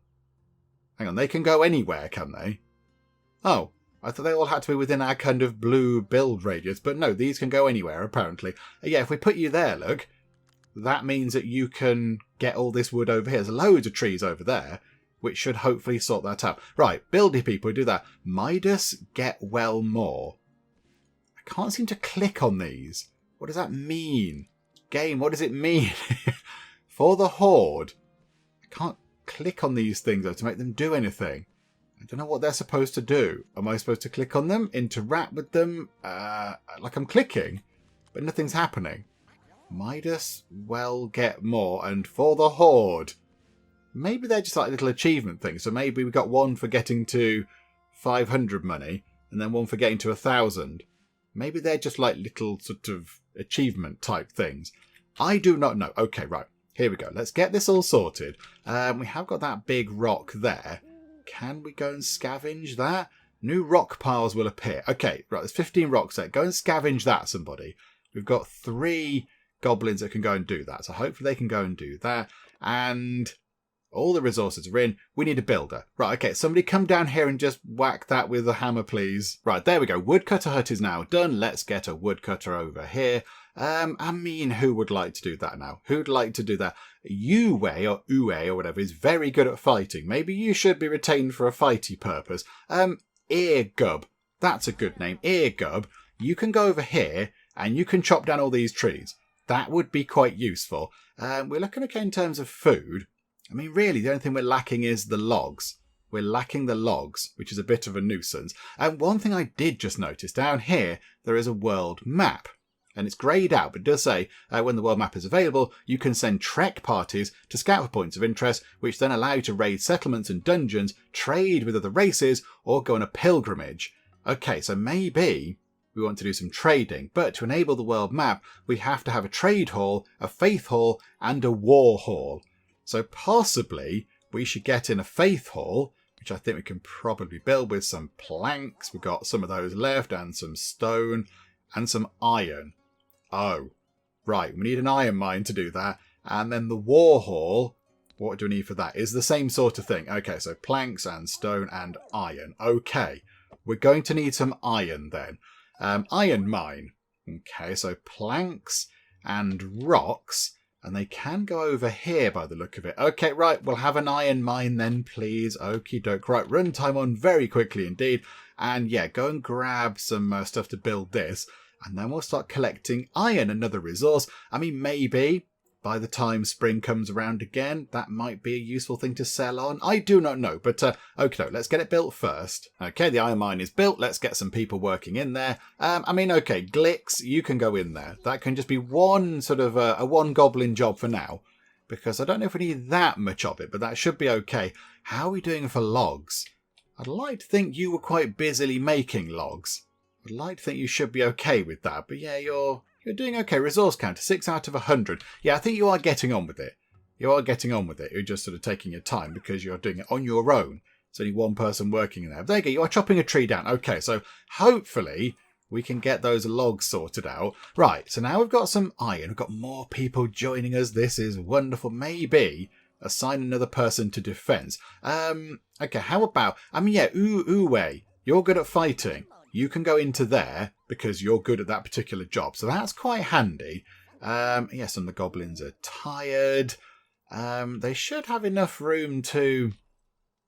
Speaker 1: hang on. They can go anywhere, can they? Oh, I thought they all had to be within our kind of blue build radius. But no, these can go anywhere, apparently. Yeah, if we put you there, look, that means that you can get all this wood over here. There's loads of trees over there, which should hopefully sort that out. Right, buildy people do that. Midas get well more. I can't seem to click on these. What does that mean? Game, what does it mean? For the horde. I can't click on these things though to make them do anything. I don't know what they're supposed to do. Am I supposed to click on them? Interact with them? Like I'm clicking, but nothing's happening. Midas well get more, and for the horde. Maybe they're just like little achievement things. So maybe we got one for getting to 500 money, and then one for getting to 1,000. Maybe they're just like little sort of achievement type things. I do not know. Okay, right. Here we go. Let's get this all sorted. We have got that big rock there. Can we go and scavenge that? New rock piles will appear. Okay, right. There's 15 rocks there. Go and scavenge that, somebody. We've got 3 goblins that can go and do that. So hopefully they can go and do that. And all the resources are in. We need a builder. Right, okay. Somebody come down here and just whack that with a hammer, please. Right, there we go. Woodcutter hut is now done. Let's get a woodcutter over here. I mean, who would like to do that now? Who'd like to do that? Yue or Ue or whatever is very good at fighting. Maybe you should be retained for a fighty purpose. Eargub. That's a good name. Eargub. You can go over here and you can chop down all these trees. That would be quite useful. We're looking okay in terms of food. I mean, really, the only thing we're lacking is the logs. We're lacking the logs, which is a bit of a nuisance. And one thing I did just notice, down here, there is a world map. And it's greyed out, but it does say when the world map is available, you can send trek parties to scout for points of interest, which then allow you to raid settlements and dungeons, trade with other races, or go on a pilgrimage. Okay, so maybe we want to do some trading, but to enable the world map, we have to have a trade hall, a faith hall, and a war hall. So possibly we should get in a faith hall, which I think we can probably build with some planks. We've got some of those left, and some stone, and some iron. Oh, right. We need an iron mine to do that. And then the war hall, what do we need for that? Is the same sort of thing. Okay, so planks and stone and iron. Okay. We're going to need some iron then. Iron mine. Okay, so planks and rocks. And they can go over here by the look of it. Okay, right, we'll have an iron mine then, please. Okie doke. Right, runtime on very quickly indeed. And yeah, go and grab some stuff to build this. And then we'll start collecting iron, another resource. I mean, maybe by the time spring comes around again, that might be a useful thing to sell on. I do not know, but okay, let's get it built first. Okay, the iron mine is built. Let's get some people working in there. I mean, okay, Glicks, you can go in there. That can just be one sort of a one goblin job for now, because I don't know if we need that much of it, but that should be okay. How are we doing for logs? I'd like to think you were quite busily making logs. I'd like to think you should be okay with that, but yeah, you're doing okay. Resource counter, 6 out of 100. Yeah, I think you are getting on with it. You are getting on with it. You're just sort of taking your time because you're doing it on your own. There's only one person working in there. There you go. You are chopping a tree down. Okay, so hopefully we can get those logs sorted out. Right, so now we've got some iron. We've got more people joining us. This is wonderful. Maybe assign another person to defense. Okay, how about... I mean, yeah, Uwe, you're good at fighting. You can go into there because you're good at that particular job. So that's quite handy. Yes, and the goblins are tired. They should have enough room to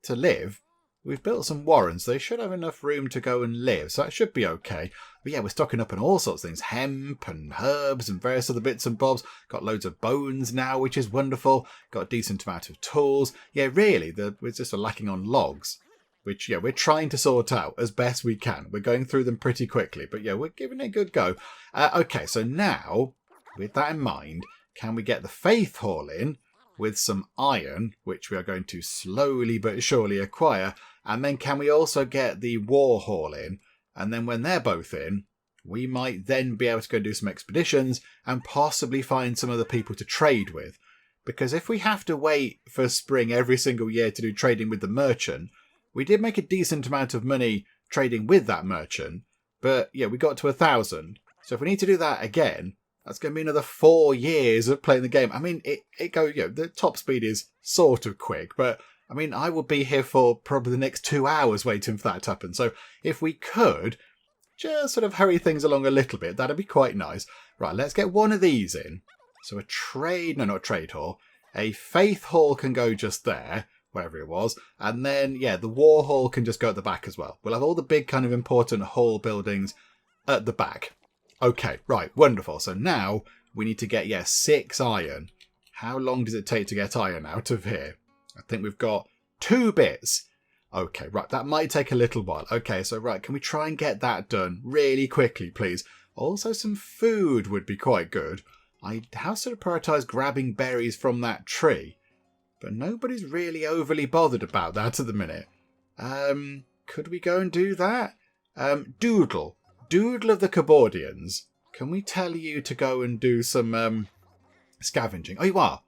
Speaker 1: live. We've built some warrens. They should have enough room to go and live. So that should be okay. But yeah, we're stocking up on all sorts of things. Hemp and herbs and various other bits and bobs. Got loads of bones now, which is wonderful. Got a decent amount of tools. Yeah, really, we're just lacking on logs. Which, yeah, we're trying to sort out as best we can. We're going through them pretty quickly. But, yeah, we're giving it a good go. Okay, so now, with that in mind, can we get the Faith Hall in with some iron, which we are going to slowly but surely acquire? And then can we also get the War Hall in? And then when they're both in, we might then be able to go do some expeditions and possibly find some other people to trade with. Because if we have to wait for spring every single year to do trading with the merchant... We did make a decent amount of money trading with that merchant, but yeah, we got to 1,000. So if we need to do that again, that's going to be another 4 years of playing the game. I mean, it goes, you know, the top speed is sort of quick, but I mean, I will be here for probably the next 2 hours waiting for that to happen. So if we could just sort of hurry things along a little bit, that'd be quite nice. Right, let's get one of these in. So a trade, no, not a trade hall. A Faith Hall can go just there. Wherever it was. And then, yeah, the War Hall can just go at the back as well. We'll have all the big kind of important hall buildings at the back. Okay, right, wonderful. So now we need to get, 6 iron. How long does it take to get iron out of here? I think we've got 2 bits. Okay, right, that might take a little while. Okay, so right, can we try and get that done really quickly, please? Also, some food would be quite good. How sort of prioritise grabbing berries from that tree? But nobody's really overly bothered about that at the minute. Could we go and do that? Doodle of the Cabordians. Can we tell you to go and do some scavenging? Oh, you are?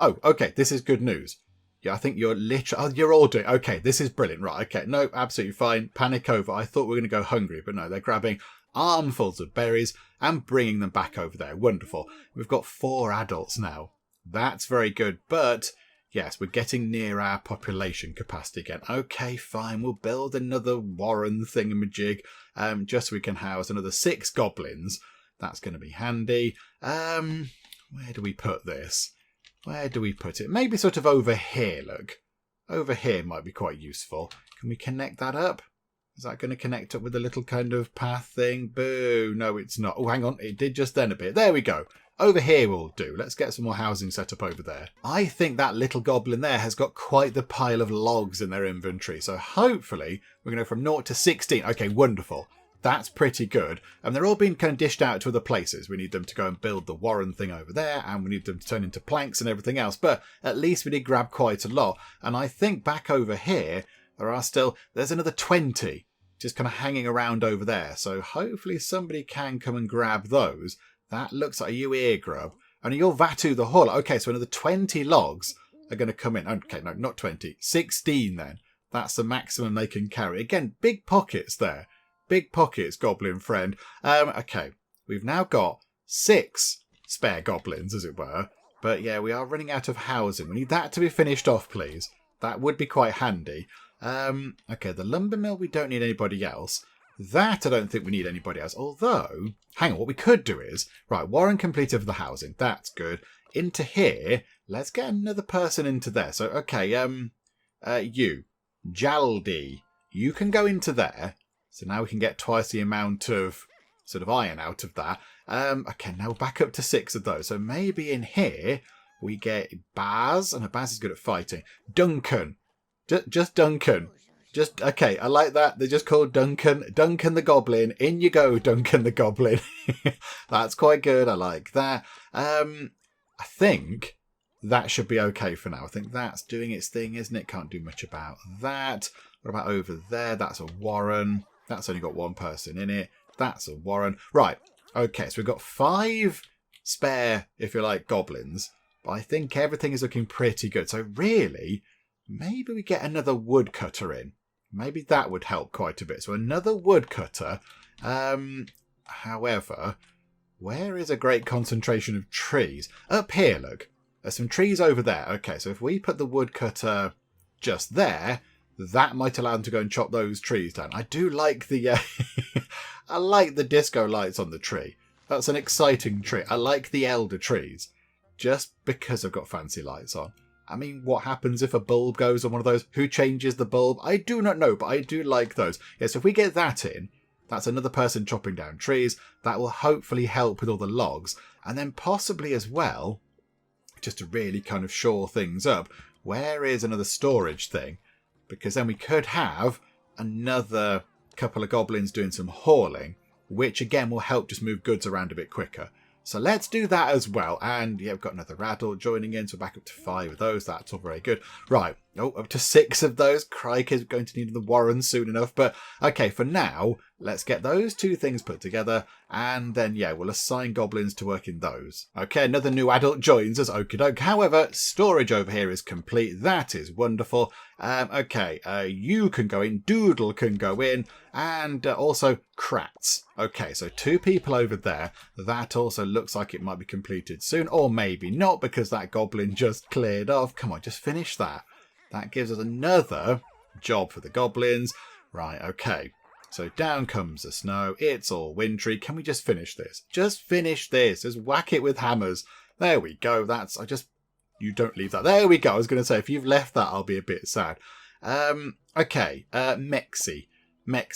Speaker 1: Oh, okay, this is good news. Yeah, I think you're literally... Oh, you're all doing... Okay, this is brilliant. Right, okay, no, absolutely fine. Panic over. I thought we were going to go hungry, but no, they're grabbing armfuls of berries and bringing them back over there. Wonderful. We've got 4 adults now. That's very good, but... Yes, we're getting near our population capacity again. Okay, fine. We'll build another warren thingamajig, just so we can house another 6 goblins. That's going to be handy. Where do we put this? Where do we put it? Maybe sort of over here, look. Over here might be quite useful. Can we connect that up? Is that going to connect up with a little kind of path thing? Boo. No, it's not. Oh, hang on. It did just then a bit. There we go. Over here will do. Let's get some more housing set up over there. I think that little goblin there has got quite the pile of logs in their inventory. So hopefully we're going to go from 0 to 16. Okay, wonderful. That's pretty good. And they're all being kind of dished out to other places. We need them to go and build the warren thing over there. And we need them to turn into planks and everything else. But at least we did grab quite a lot. And I think back over here, there's another 20 just kind of hanging around over there. So hopefully somebody can come and grab those. That looks like... Are you ear grub? And you're Vatu the Hauler. Okay, so another 20 logs are going to come in. Okay, no, not 20. 16 then. That's the maximum they can carry. Again, big pockets there. Big pockets, goblin friend. Okay, we've now got 6 spare goblins, as it were. But yeah, we are running out of housing. We need that to be finished off, please. That would be quite handy. Okay, the lumber mill, we don't need anybody else. That I don't think we need anybody else. Although, hang on, what we could do is, right, Warren completed for the housing. That's good. Into here, let's get another person into there. So, okay, you, Jaldi, you can go into there. So now we can get twice the amount of sort of iron out of that. Okay, now we're back up to 6 of those. So maybe in here we get Baz, and Baz is good at fighting. Duncan, just Duncan. Just, okay, I like that. They're just called Duncan. Duncan the Goblin. In you go, Duncan the Goblin. That's quite good. I like that. I think that should be okay for now. I think that's doing its thing, isn't it? Can't do much about that. What about over there? That's a Warren. That's only got one person in it. That's a Warren. Right. Okay, so we've got 5 spare, if you like, goblins. But I think everything is looking pretty good. So really, maybe we get another woodcutter in. Maybe that would help quite a bit. So another woodcutter. However, where is a great concentration of trees? Up here, look. There's some trees over there. Okay, so if we put the woodcutter just there, that might allow them to go and chop those trees down. I do like the... I like the disco lights on the tree. That's an exciting tree. I like the elder trees. Just because I've got fancy lights on. I mean, what happens if a bulb goes on one of those? Who changes the bulb? I do not know, but I do like those. Yes, if we get that in, that's another person chopping down trees. That will hopefully help with all the logs. And then possibly as well, just to really kind of shore things up, where is another storage thing? Because then we could have another couple of goblins doing some hauling, which again will help just move goods around a bit quicker. So let's do that as well. And yeah, we've got another adult joining in, so back up to 5 of those. That's all very good. Right. Oh, up to 6 of those. Crikey, we're going to need the Warren soon enough. But okay, for now, let's get those 2 things put together. And then, yeah, we'll assign goblins to work in those. Okay, another new adult joins us. Okie doke. However, storage over here is complete. That is wonderful. Okay, you can go in. Doodle can go in. And also Kratz. Okay, so 2 people over there. That also looks like it might be completed soon. Or maybe not, because that goblin just cleared off. Come on, just finish that. That gives us another job for the goblins. Right, okay. So down comes the snow. It's all wintry. Can we just finish this? Just finish this. Just whack it with hammers. There we go. You don't leave that. There we go. I was going to say, if you've left that, I'll be a bit sad. Okay. Mexi,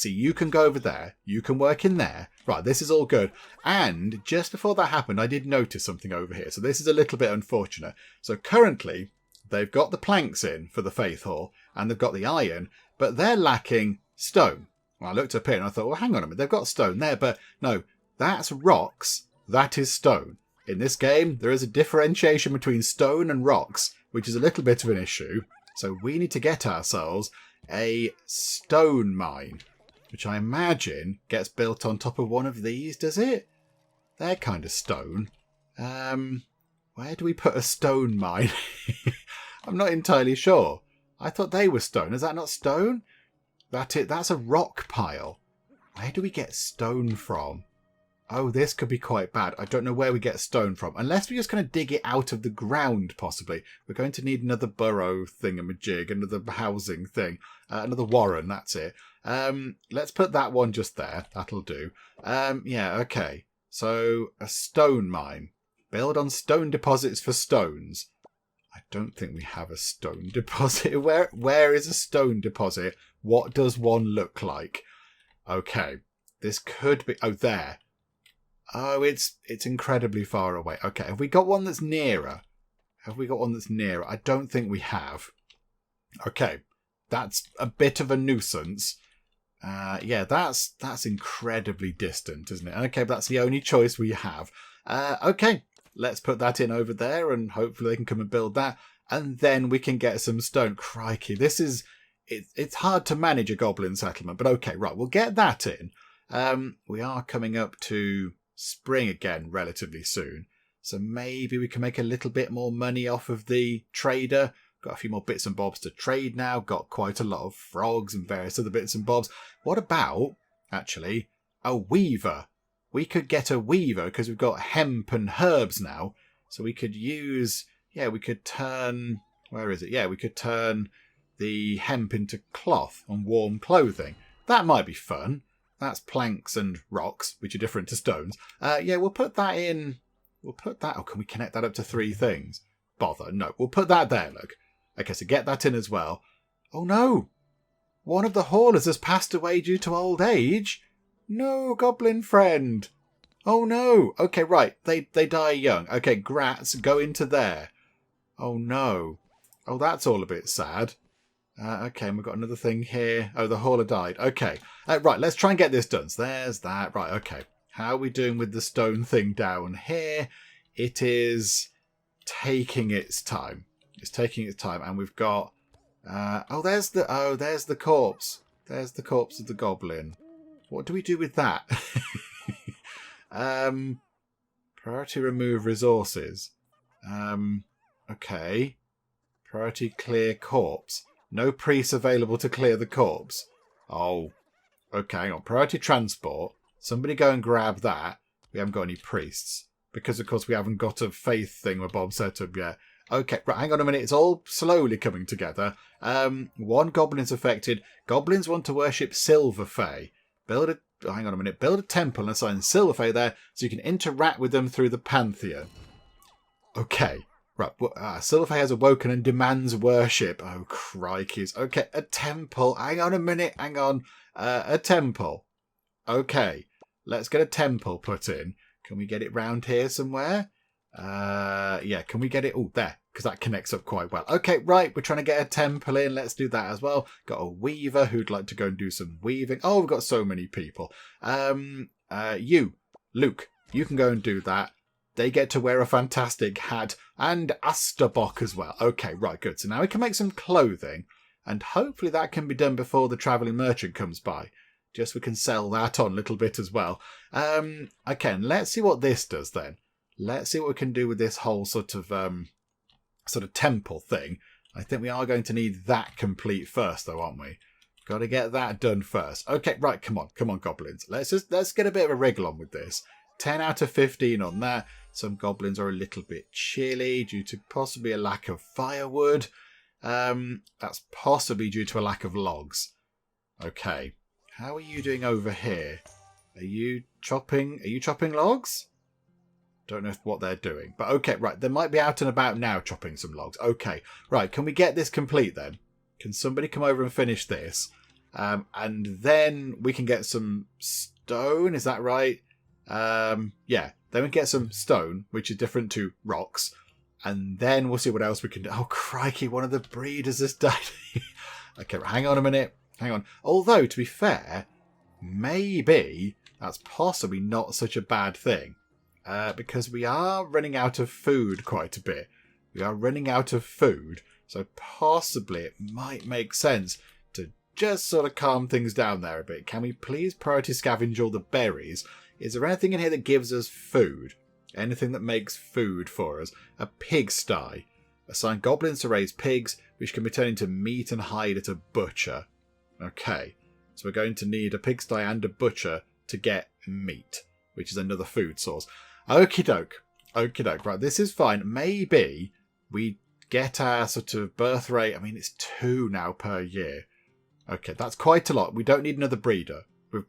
Speaker 1: you can go over there. You can work in there. Right, this is all good. And just before that happened, I did notice something over here. So this is a little bit unfortunate. So currently, they've got the planks in for the Faith Hall, and they've got the iron, but they're lacking stone. Well, I looked up here and I thought, well, hang on a minute, they've got stone there, but no, that's rocks, that is stone. In this game, there is a differentiation between stone and rocks, which is a little bit of an issue. So we need to get ourselves a stone mine, which I imagine gets built on top of one of these, does it? They're kind of stone. Where do we put a stone mine? I'm not entirely sure. I thought they were stone. Is that not stone? That's a rock pile. Where do we get stone from? Oh, this could be quite bad. I don't know where we get stone from. Unless we're just going to dig it out of the ground, possibly. We're going to need another burrow thingamajig, another housing thing, another warren, that's it. Let's put that one just there. That'll do. Yeah, okay. So, a stone mine. Build on stone deposits for stones. I don't think we have a stone deposit. Where is a stone deposit? What does one look like? Okay. This could be... Oh, there. Oh, it's incredibly far away. Okay, have we got one that's nearer? I don't think we have. Okay. That's a bit of a nuisance. Yeah, that's incredibly distant, isn't it? Okay, but that's the only choice we have. Okay. Let's put that in over there and hopefully they can come and build that. And then we can get some stone. Crikey, it's hard to manage a goblin settlement. But okay, right, we'll get that in. We are coming up to spring again relatively soon. So maybe we can make a little bit more money off of the trader. Got a few more bits and bobs to trade now. Got quite a lot of frogs and various other bits and bobs. What about, actually, a weaver? We could get a weaver because we've got hemp and herbs now. So we could use... Yeah, we could turn... Where is it? Yeah, we could turn the hemp into cloth and warm clothing. That might be fun. That's planks and rocks, which are different to stones. Yeah, we'll put that in. We'll put that... Oh, can we connect that up to 3 things? Bother. No, we'll put that there, look. Okay, so get that in as well. Oh, no. One of the haulers has passed away due to old age. No, goblin friend. Oh, no. Okay, right. They die young. Okay, grats, go into there. Oh, no. Oh, that's all a bit sad. Okay, and we've got another thing here. Oh, the hauler died. Okay. Right, let's try and get this done. So there's that. Right, okay. How are we doing with the stone thing down here? It is taking its time. It's taking its time, and we've got... there's the corpse. There's the corpse of the goblin. What do we do with that? Priority remove resources. Okay. Priority clear corpse. No priests available to clear the corpse. Oh. Okay, hang on. Priority transport. Somebody go and grab that. We haven't got any priests. Because, of course, we haven't got a faith thing where Bob set up yet. Okay, right, hang on a minute. It's all slowly coming together. 1 goblin's affected. Goblins want to worship Silver Fae. Build a temple and assign Silver Fae there so you can interact with them through the pantheon. Okay. Right, Silver Fae has awoken and demands worship. Oh, crikeys. Okay, a temple. Hang on a minute. Hang on. A temple. Okay, let's get a temple put in. Can we get it round here somewhere? Yeah, can we get it? Oh, there, because that connects up quite well. Okay, right, we're trying to get a temple in. Let's do that as well. Got a weaver who'd like to go and do some weaving. Oh, we've got so many people. You, Luke, you can go and do that. They get to wear a fantastic hat, and Asterbok as well. Okay, right, good. So now we can make some clothing, and hopefully that can be done before the travelling merchant comes by. Just we can sell that on a little bit as well. Okay, and let's see what this does then. Let's see what we can do with this whole sort of temple thing. I think we are going to need that complete first, though, aren't we? Got to get that done first. Okay, right, come on, goblins. Let's get a bit of a wriggle on with this. 10 out of 15 on that. Some goblins are a little bit chilly due to possibly a lack of firewood. That's possibly due to a lack of logs. Okay, how are you doing over here? Are you chopping logs? Don't know what they're doing. But okay, right. They might be out and about now chopping some logs. Okay, right. Can we get this complete then? Can somebody come over and finish this? And then we can get some stone. Is that right? Yeah. Then we get some stone, which is different to rocks. And then we'll see what else we can do. Oh, crikey. One of the breeders has died. Okay, hang on a minute. Hang on. Although, to be fair, maybe that's possibly not such a bad thing. Because we are running out of food quite a bit. We are running out of food. So possibly it might make sense to just sort of calm things down there a bit. Can we please priority scavenge all the berries? Is there anything in here that gives us food? Anything that makes food for us? A pigsty. Assign goblins to raise pigs, which can be turned into meat and hide at a butcher. Okay. So we're going to need a pigsty and a butcher to get meat, which is another food source. Okie doke. Okie doke. Right, this is fine. Maybe we get our sort of birth rate. I mean, it's 2 now per year. Okay, that's quite a lot. We don't need another breeder.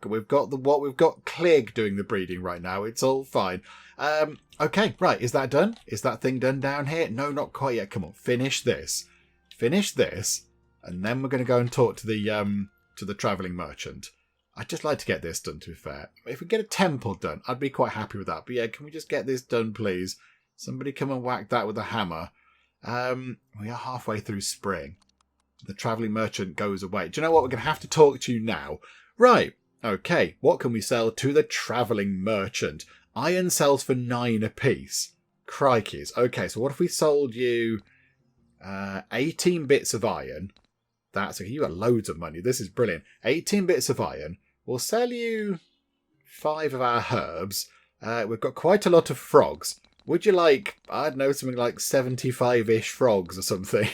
Speaker 1: We've got Clig doing the breeding right now. It's all fine. Okay, right. Is that done? Is that thing done down here? No, not quite yet. Come on, finish this. Finish this, and then we're going to go and talk to the travelling merchant. I'd just like to get this done, to be fair. If we get a temple done, I'd be quite happy with that. But yeah, can we just get this done, please? Somebody come and whack that with a hammer. We are halfway through spring. The travelling merchant goes away. Do you know what? We're going to have to talk to you now. Right. Okay. What can we sell to the travelling merchant? Iron sells for 9 apiece. Crikeys. Okay, so what if we sold you 18 bits of iron? That's okay. You got loads of money. This is brilliant. 18 bits of iron. We'll sell you 5 of our herbs. We've got quite a lot of frogs. Would you like, I don't know, something like 75-ish frogs or something?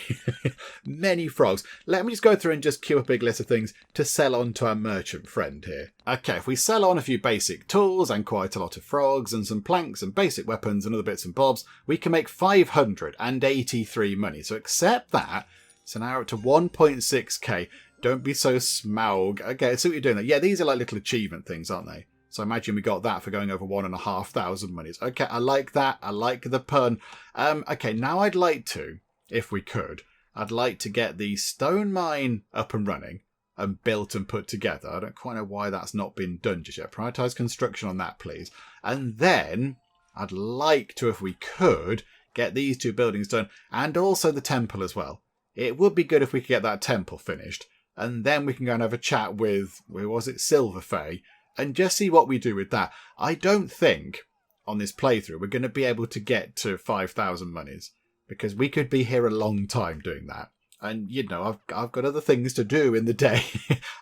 Speaker 1: Many frogs. Let me just go through and just queue a big list of things to sell on to our merchant friend here. Okay, if we sell on a few basic tools and quite a lot of frogs and some planks and basic weapons and other bits and bobs, we can make 583 money. So accept that. So now we're up to 1.6k. Don't be so smaug. Okay, so what you're doing there. Yeah, these are like little achievement things, aren't they? So imagine we got that for going over 1,500 monies. Okay, I like that. I like the pun. Okay, now I'd like to, if we could, I'd like to get the stone mine up and running and built and put together. I don't quite know why that's not been done just yet. Prioritise construction on that, please. And then I'd like to, if we could, get these 2 buildings done and also the temple as well. It would be good if we could get that temple finished. And then we can go and have a chat with, where was it, Silverfay, and just see what we do with that. I don't think on this playthrough we're going to be able to get to 5,000 monies because we could be here a long time doing that. And, you know, I've got other things to do in the day.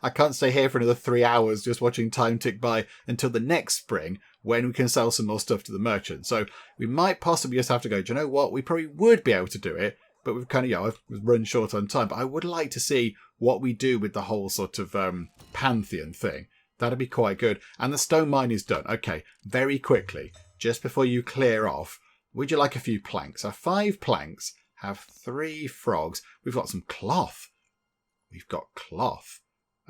Speaker 1: I can't stay here for another 3 hours just watching time tick by until the next spring when we can sell some more stuff to the merchant. So we might possibly just have to go, do you know what? We probably would be able to do it, but we've kind of, you know, I've run short on time. But I would like to see what we do with the whole sort of pantheon thing. That'd be quite good. And the stone mine is done. Okay, very quickly, just before you clear off, would you like a few planks? So 5 planks, have 3 frogs. We've got some cloth. We've got cloth.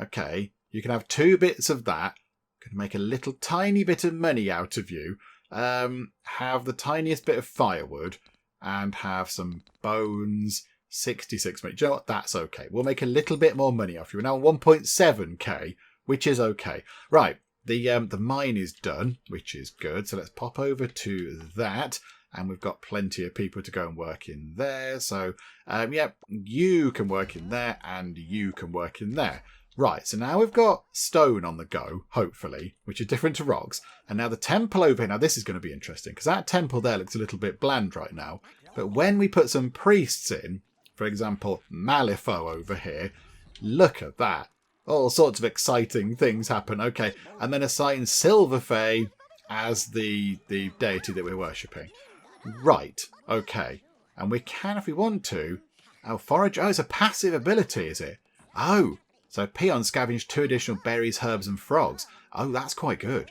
Speaker 1: Okay, you can have 2 bits of that. Can make a little tiny bit of money out of you. Have the tiniest bit of firewood and have some bones. 66 minutes. Do you know what? That's okay. We'll make a little bit more money off you. We're now 1.7k. Which is okay. Right, the mine is done, which is good. So let's pop over to that. And we've got plenty of people to go and work in there. So, yeah, you can work in there and you can work in there. Right, so now we've got stone on the go, hopefully, which is different to rocks. And now the temple over here. Now this is going to be interesting because that temple there looks a little bit bland right now. But when we put some priests in, for example, Malifaux over here, look at that. All sorts of exciting things happen. Okay, and then assign Silverfay as the deity that we're worshipping. Right, okay. And we can, if we want to... Oh, forage... Oh, it's a passive ability, is it? Oh, so peons scavenge 2 additional berries, herbs and frogs. Oh, that's quite good.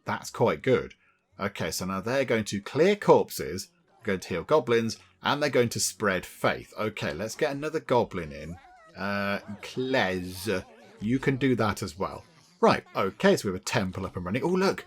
Speaker 1: That's quite good. Okay, so now they're going to clear corpses, going to heal goblins, and they're going to spread faith. Okay, let's get another goblin in. Klez... You can do that as well. Right, okay, so we have a temple up and running. Oh, look,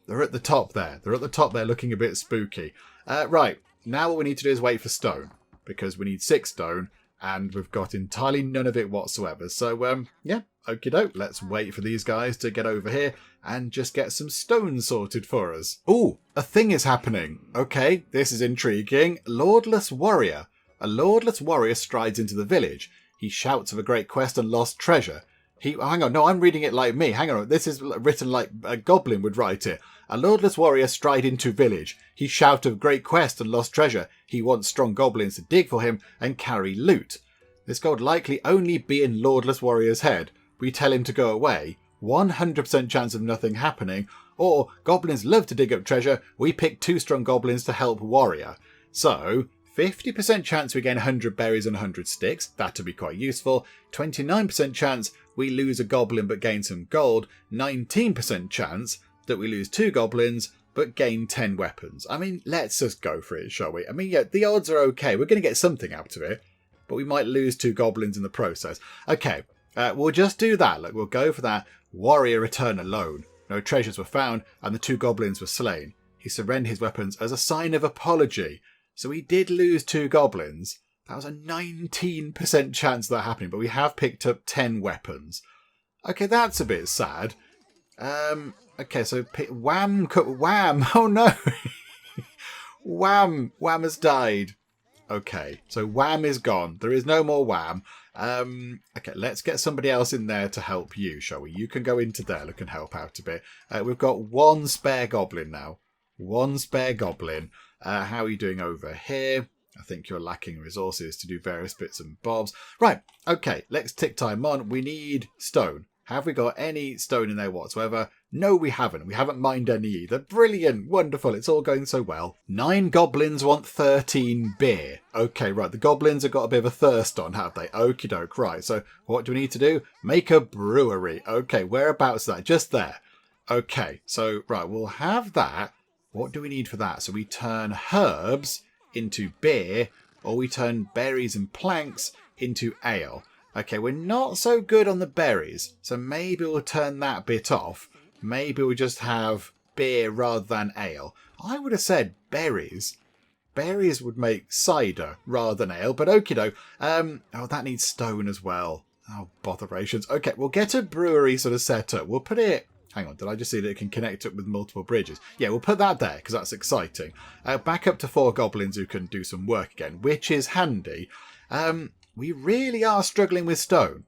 Speaker 1: they're at the top there. They're at the top there looking a bit spooky. Right, now what we need to do is wait for stone, because we need 6 stone, and we've got entirely none of it whatsoever. So, yeah, okie doke, let's wait for these guys to get over here and just get some stone sorted for us. Oh, a thing is happening. Okay, this is intriguing. Lordless warrior. A lordless warrior strides into the village. He shouts of a great quest and lost treasure. Hang on, no, I'm reading it like me. Hang on, this is written like a goblin would write it. A lordless warrior stride into village. He shout of great quest and lost treasure. He wants strong goblins to dig for him and carry loot. This gold likely only be in lordless warrior's head. We tell him to go away. 100% chance of nothing happening. Or, goblins love to dig up treasure. We pick 2 strong goblins to help warrior. So... 50% chance we gain 100 berries and 100 sticks. That'd be quite useful. 29% chance we lose a goblin but gain some gold. 19% chance that we lose 2 goblins but gain 10 weapons. I mean, let's just go for it, shall we? I mean, yeah, the odds are okay. We're going to get something out of it, but we might lose 2 goblins in the process. Okay, we'll just do that. Look, we'll go for that. Warrior return alone. No treasures were found and the 2 goblins were slain. He surrendered his weapons as a sign of apology. So we did lose 2 goblins. That was a 19% chance of that happening, but we have picked up 10 weapons. Okay, that's a bit sad. Okay, so Wham, oh no! Wham has died. Okay, so Wham is gone. There is no more Wham. Okay, let's get somebody else in there to help you, shall we? You can go into there, look and help out a bit. We've got 1 spare goblin now. 1 spare goblin. How are you doing over here? I think you're lacking resources to do various bits and bobs. Right, okay, let's tick time on. We need stone. Have we got any stone in there whatsoever? No, we haven't. We haven't mined any either. Brilliant, wonderful, it's all going so well. 9 goblins want 13 beer. Okay, right, the goblins have got a bit of a thirst on, have they? Okie doke, right, so what do we need to do? Make a brewery. Okay, whereabouts is that? Just there. Okay, so, right, we'll have that. What do we need for that? So we turn herbs into beer, or we turn berries and planks into ale. Okay, we're not so good on the berries, so maybe we'll turn that bit off. Maybe we'll just have beer rather than ale. I would have said berries. Berries would make cider rather than ale, but okie doke. Oh, that needs stone as well. Oh, botherations. Okay, we'll get a brewery sort of set up. We'll put it... Hang on, did I just see that it can connect up with multiple bridges? Yeah, we'll put that there, because that's exciting. Back up to 4 goblins who can do some work again, which is handy. We really are struggling with stone.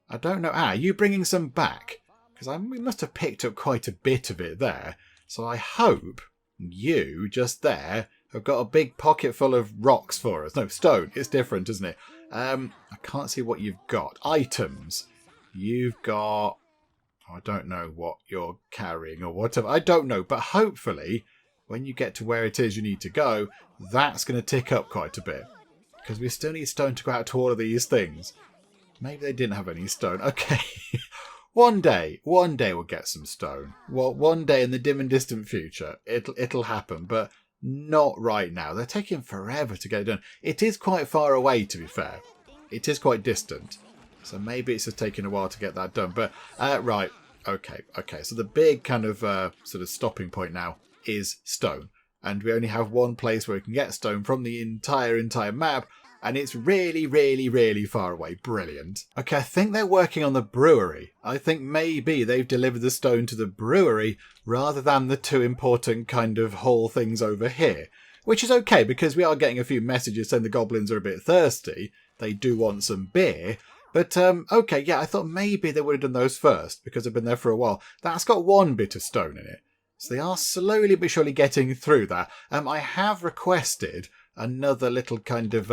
Speaker 1: I don't know. Are you bringing some back? Because we must have picked up quite a bit of it there. So I hope you, just there, have got a big pocket full of rocks for us. No, stone. It's different, isn't it? I can't see what you've got. Items. You've got... I don't know what you're carrying or whatever. I don't know. But hopefully, when you get to where it is you need to go, that's going to tick up quite a bit. Because we still need stone to go out to all of these things. Maybe they didn't have any stone. Okay. One day we'll get some stone. Well, one day in the dim and distant future, it'll happen. But not right now. They're taking forever to get it done. It is quite far away, to be fair. It is quite distant. So maybe it's just taking a while to get that done. But, right. Okay. So the big kind of sort of stopping point now is stone. And we only have one place where we can get stone from the entire map. And it's really, really, really far away. Brilliant. Okay, I think they're working on the brewery. I think maybe they've delivered the stone to the brewery rather than the 2 important kind of whole things over here. Which is okay, because we are getting a few messages saying the goblins are a bit thirsty. They do want some beer. But, okay, yeah, I thought maybe they would have done those first, because they've been there for a while. That's got 1 bit of stone in it. So they are slowly but surely getting through that. I have requested another little kind of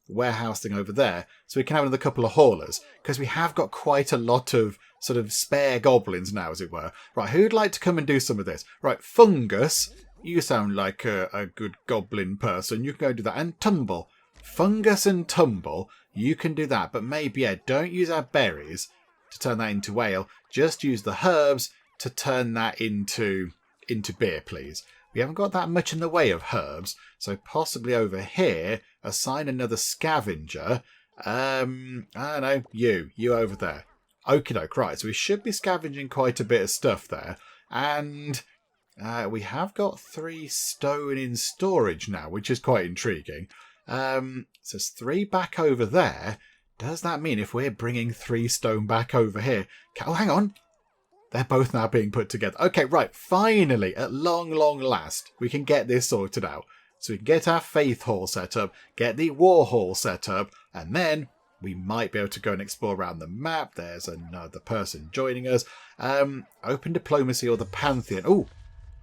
Speaker 1: warehouse thing over there, so we can have another couple of haulers, because we have got quite a lot of sort of spare goblins now, as it were. Right, who'd like to come and do some of this? Right, Fungus, you sound like a good goblin person. You can go do that. And Tumble. Fungus and Tumble, you can do that. But maybe, yeah, don't use our berries to turn that into ale. Just use the herbs to turn that into beer, please. We haven't got that much in the way of herbs, so possibly over here, assign another scavenger. I don't know, you over there. Okie doke, right, so we should be scavenging quite a bit of stuff there. And we have got 3 stone in storage now, which is quite intriguing. So there's 3 back over there. Does that mean if we're bringing 3 stone back over here... Oh, hang on. They're both now being put together. Okay, right. Finally, at long last, we can get this sorted out. So we can get our Faith Hall set up, get the War Hall set up, and then we might be able to go and explore around the map. There's another person joining us. Open Diplomacy or the Pantheon. Oh,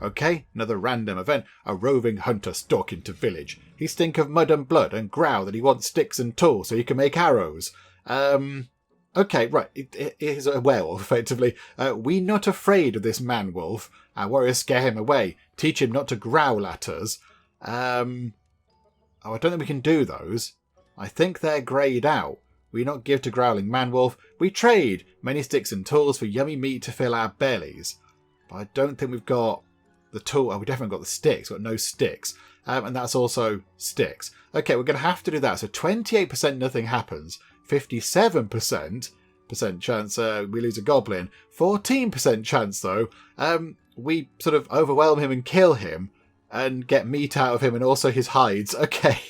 Speaker 1: okay. Another random event. A roving hunter stalk into village. He stink of mud and blood and growl that he wants sticks and tools so he can make arrows. Okay, right, it is a werewolf, effectively. We not afraid of this man-wolf. Our warriors scare him away. Teach him not to growl at us. Oh, I don't think we can do those. I think they're greyed out. We not give to growling man-wolf. We trade many sticks and tools for yummy meat to fill our bellies. But I don't think we've got the tool. Oh, we definitely got the sticks. We've got no sticks. And that's also sticks. Okay, we're going to have to do that. So 28% nothing happens. 57% chance we lose a goblin. 14% chance, though, we sort of overwhelm him and kill him and get meat out of him and also his hides. Okay.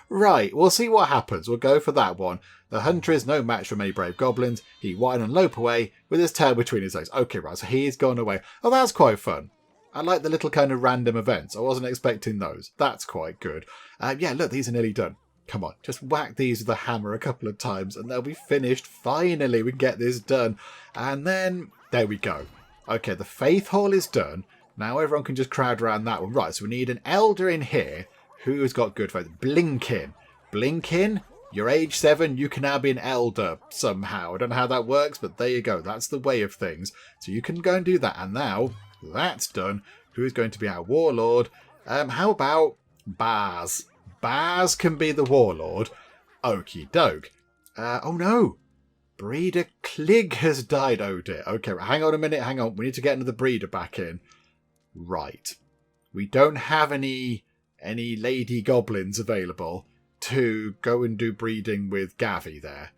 Speaker 1: Right, we'll see what happens. We'll go for that one. The hunter is no match for many brave goblins. He whine and lope away with his tail between his legs. Okay, right, so he's gone away. Oh, that's quite fun. I like the little kind of random events. I wasn't expecting those. That's quite good. Yeah, look, these are nearly done. Come on, just whack these with a hammer a couple of times and they'll be finished. Finally, we can get this done. And then, there we go. Okay, the Faith Hall is done. Now everyone can just crowd around that one. Right, so we need an elder in here who's got good faith. Blinkin. Blinkin, you're age 7, you can now be an elder somehow. I don't know how that works, but there you go. That's the way of things. So you can go and do that. And now, that's done. Who's going to be our warlord? How about Baz? Baz can be the warlord. Okie doke. Oh no. Breeder Clig has died. Oh dear. Okay, hang on a minute. Hang on. We need to get another breeder back in. Right. We don't have any lady goblins available to go and do breeding with Gavi there.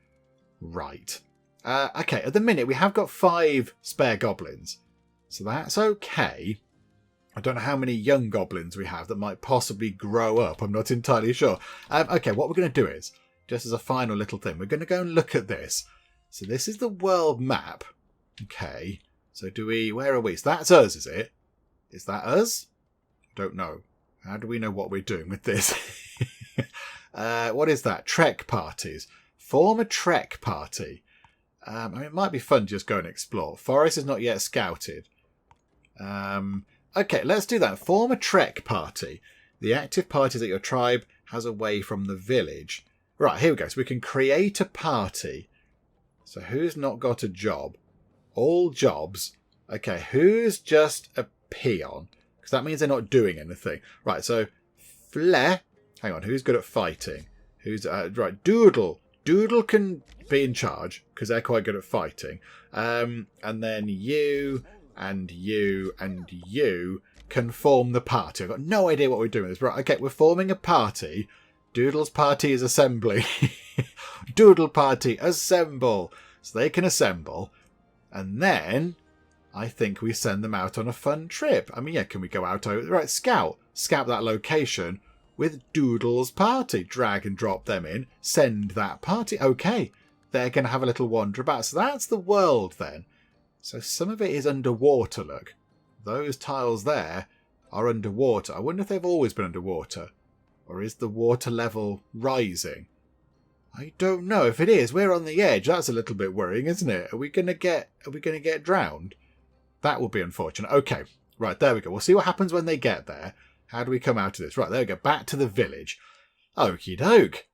Speaker 1: Right. Okay, at the minute we have got 5 spare goblins. So that's okay. I don't know how many young goblins we have that might possibly grow up. I'm not entirely sure. Okay, what we're going to do is, just as a final little thing, we're going to go and look at this. So this is the world map. Okay. So where are we? So that's us, is it? Is that us? Don't know. How do we know what we're doing with this? What is that? Trek parties. Form a trek party. I mean, it might be fun to just go and explore. Forest is not yet scouted. Okay, let's do that. Form a trek party. The active parties that your tribe has away from the village. Right, here we go. So we can create a party. So who's not got a job? All jobs. Okay, who's just a peon? Because that means they're not doing anything. Right, so Flare. Hang on, who's good at fighting? Who's right? Doodle. Doodle can be in charge because they're quite good at fighting. And then you and you and you can form the party. I've got no idea what we're doing with this. Right, okay, we're forming a party. Doodle's party is assembling. Doodle party, assemble. So they can assemble. And then I think we send them out on a fun trip. I mean, yeah, can we go out? Right, scout. Scout that location with Doodle's party. Drag and drop them in. Send that party. Okay, they're going to have a little wander about. So that's the world then. So some of it is underwater, look. Those tiles there are underwater. I wonder if they've always been underwater. Or is the water level rising? I don't know. If it is, we're on the edge. That's a little bit worrying, isn't it? Are we gonna get drowned? That will be unfortunate. Okay. Right, there we go. We'll see what happens when they get there. How do we come out of this? Right, there we go. Back to the village. Okie doke.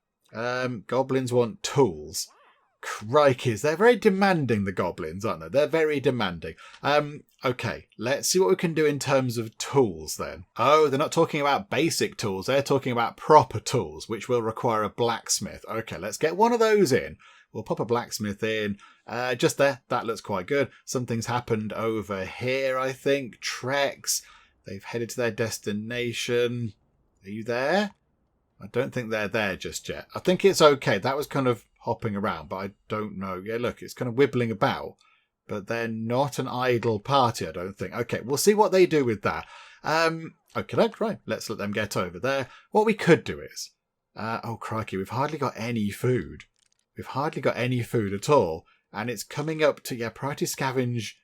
Speaker 1: Goblins want tools. Crikeys, they're very demanding, the goblins, aren't they? They're very demanding. Okay, let's see what we can do in terms of tools then. Oh, they're not talking about basic tools. They're talking about proper tools, which will require a blacksmith. Okay, let's get one of those in. We'll pop a blacksmith in. Just there. That looks quite good. Something's happened over here, I think. Treks. They've headed to their destination. Are you there? I don't think they're there just yet. I think it's okay. That was kind of hopping around, but I don't know. Yeah, look, it's kind of wibbling about. But they're not an idle party, I don't think. Okay, we'll see what they do with that. Okay, right. Let's let them get over there. What we could do is... oh, crikey, we've hardly got any food. We've hardly got any food at all. And it's coming up to, priority scavenge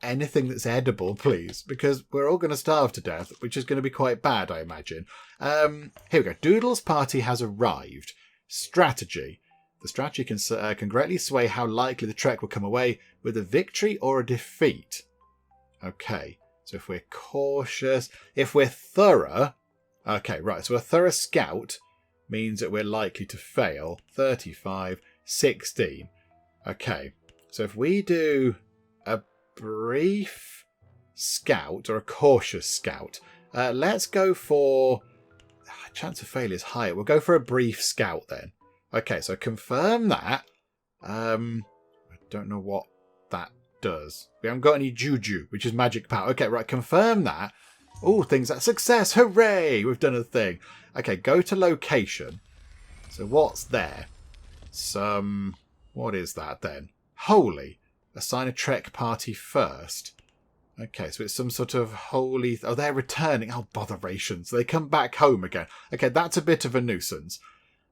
Speaker 1: anything that's edible, please. Because we're all going to starve to death, which is going to be quite bad, I imagine. Here we go. Doodle's party has arrived. Strategy. The strategy can greatly sway how likely the trek will come away with a victory or a defeat. Okay, so if we're cautious, if we're thorough... Okay, right, so a thorough scout means that we're likely to fail. 35, 16. Okay, so if we do a brief scout or a cautious scout, let's go for... chance of failure is higher. We'll go for a brief scout then. Okay, so confirm that. I don't know what that does. We haven't got any juju, which is magic power. Okay, right, confirm that. Oh, things that success. Hooray! We've done a thing. Okay, go to location. So what's there? What is that then? Holy. Assign a trek party first. Okay, so it's some sort of holy... Oh, they're returning. Oh, botherations. They come back home again. Okay, that's a bit of a nuisance.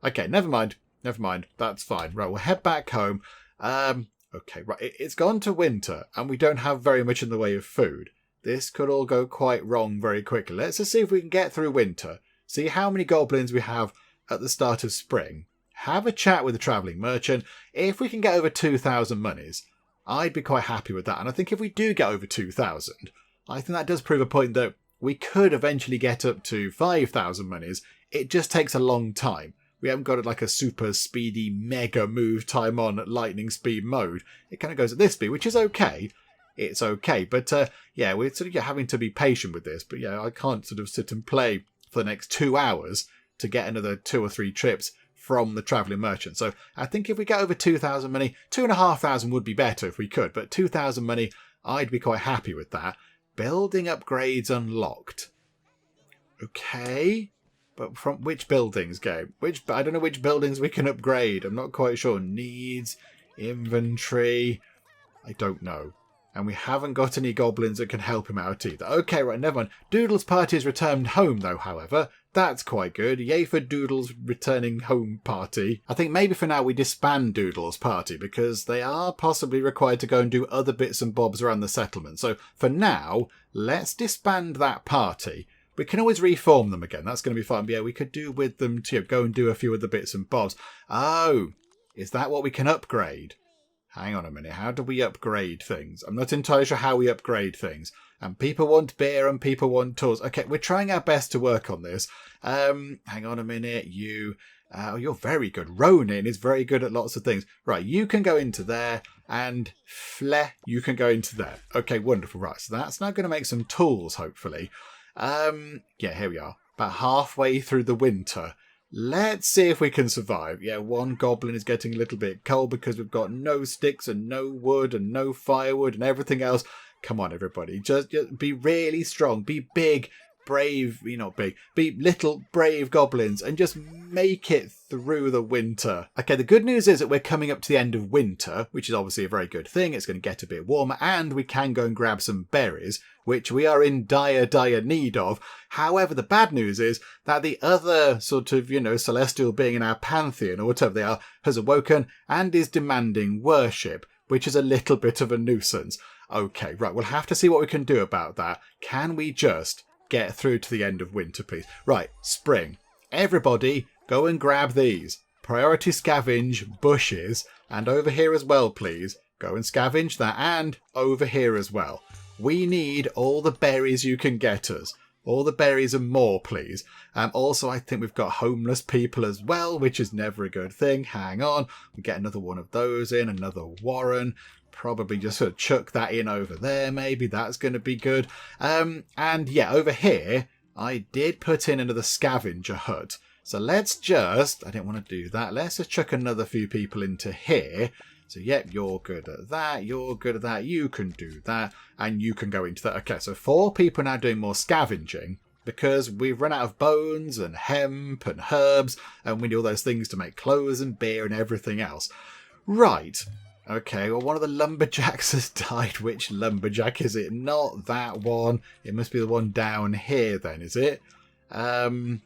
Speaker 1: Okay, never mind. Never mind. That's fine. Right, we'll head back home. Okay, right. It's gone to winter, and we don't have very much in the way of food. This could all go quite wrong very quickly. Let's just see if we can get through winter. See how many goblins we have at the start of spring. Have a chat with the travelling merchant. If we can get over 2,000 monies, I'd be quite happy with that. And I think if we do get over 2,000, I think that does prove a point that we could eventually get up to 5,000 monies. It just takes a long time. We haven't got it like a super speedy mega move time on at lightning speed mode. It kind of goes at this speed, which is okay. It's okay. But yeah, we're sort of having to be patient with this. But yeah, I can't sort of sit and play for the next 2 hours to get another 2 or 3 trips from the travelling merchant. So I think if we get over 2,000 money, 2,500 would be better if we could. But 2,000 money, I'd be quite happy with that. Building upgrades unlocked. Okay. But from which buildings, game? I don't know which buildings we can upgrade. I'm not quite sure. Needs, Inventory. I don't know. And we haven't got any goblins that can help him out either. Okay, right, never mind. Doodle's party has returned home, though, however. That's quite good. Yay for Doodle's returning home party. I think maybe for now we disband Doodle's party because they are possibly required to go and do other bits and bobs around the settlement. So for now, let's disband that party. We can always reform them again. That's going to be fun. But yeah, we could do with them to go and do a few of the bits and bobs. Oh, is that what we can upgrade? Hang on a minute. How do we upgrade things? I'm not entirely sure how we upgrade things. And people want beer and people want tools. Okay, we're trying our best to work on this. Hang on a minute. You're very good. Ronin is very good at lots of things. Right, you can go into there. And Fleh, you can go into there. Okay, wonderful. Right, so that's now going to make some tools, hopefully. Yeah, here we are. About halfway through the winter. Let's see if we can survive. Yeah, one goblin is getting a little bit cold because we've got no sticks and no wood and no firewood and everything else. Come on, everybody. Just be really strong. Be big, brave, not big. Be little, brave goblins and just make it through the winter. Okay, the good news is that we're coming up to the end of winter, which is obviously a very good thing. It's going to get a bit warmer and we can go and grab some berries, which we are in dire, dire need of. However, the bad news is that the other sort of, celestial being in our pantheon or whatever they are has awoken and is demanding worship, which is a little bit of a nuisance. Okay, right, we'll have to see what we can do about that. Can we just get through to the end of winter, please? Right, spring. Everybody, go and grab these. Priority scavenge bushes. And over here as well, please. Go and scavenge that. And over here as well. We need all the berries you can get us. All the berries and more, please. Also, I think we've got homeless people as well, which is never a good thing. Hang on. We get another one of those in. Another warren. Probably just sort of chuck that in over there, maybe. That's going to be good. And yeah, over here, I did put in another scavenger hut. So let's just, I didn't want to do that. Let's just chuck another few people into here. So, yep, you're good at that. You're good at that. You can do that. And you can go into that. Okay, so 4 people now doing more scavenging because we've run out of bones and hemp and herbs. And we need all those things to make clothes and beer and everything else. Right. Okay, well, one of the lumberjacks has died. Which lumberjack is it? Not that one. It must be the one down here then, is it? Oh, no,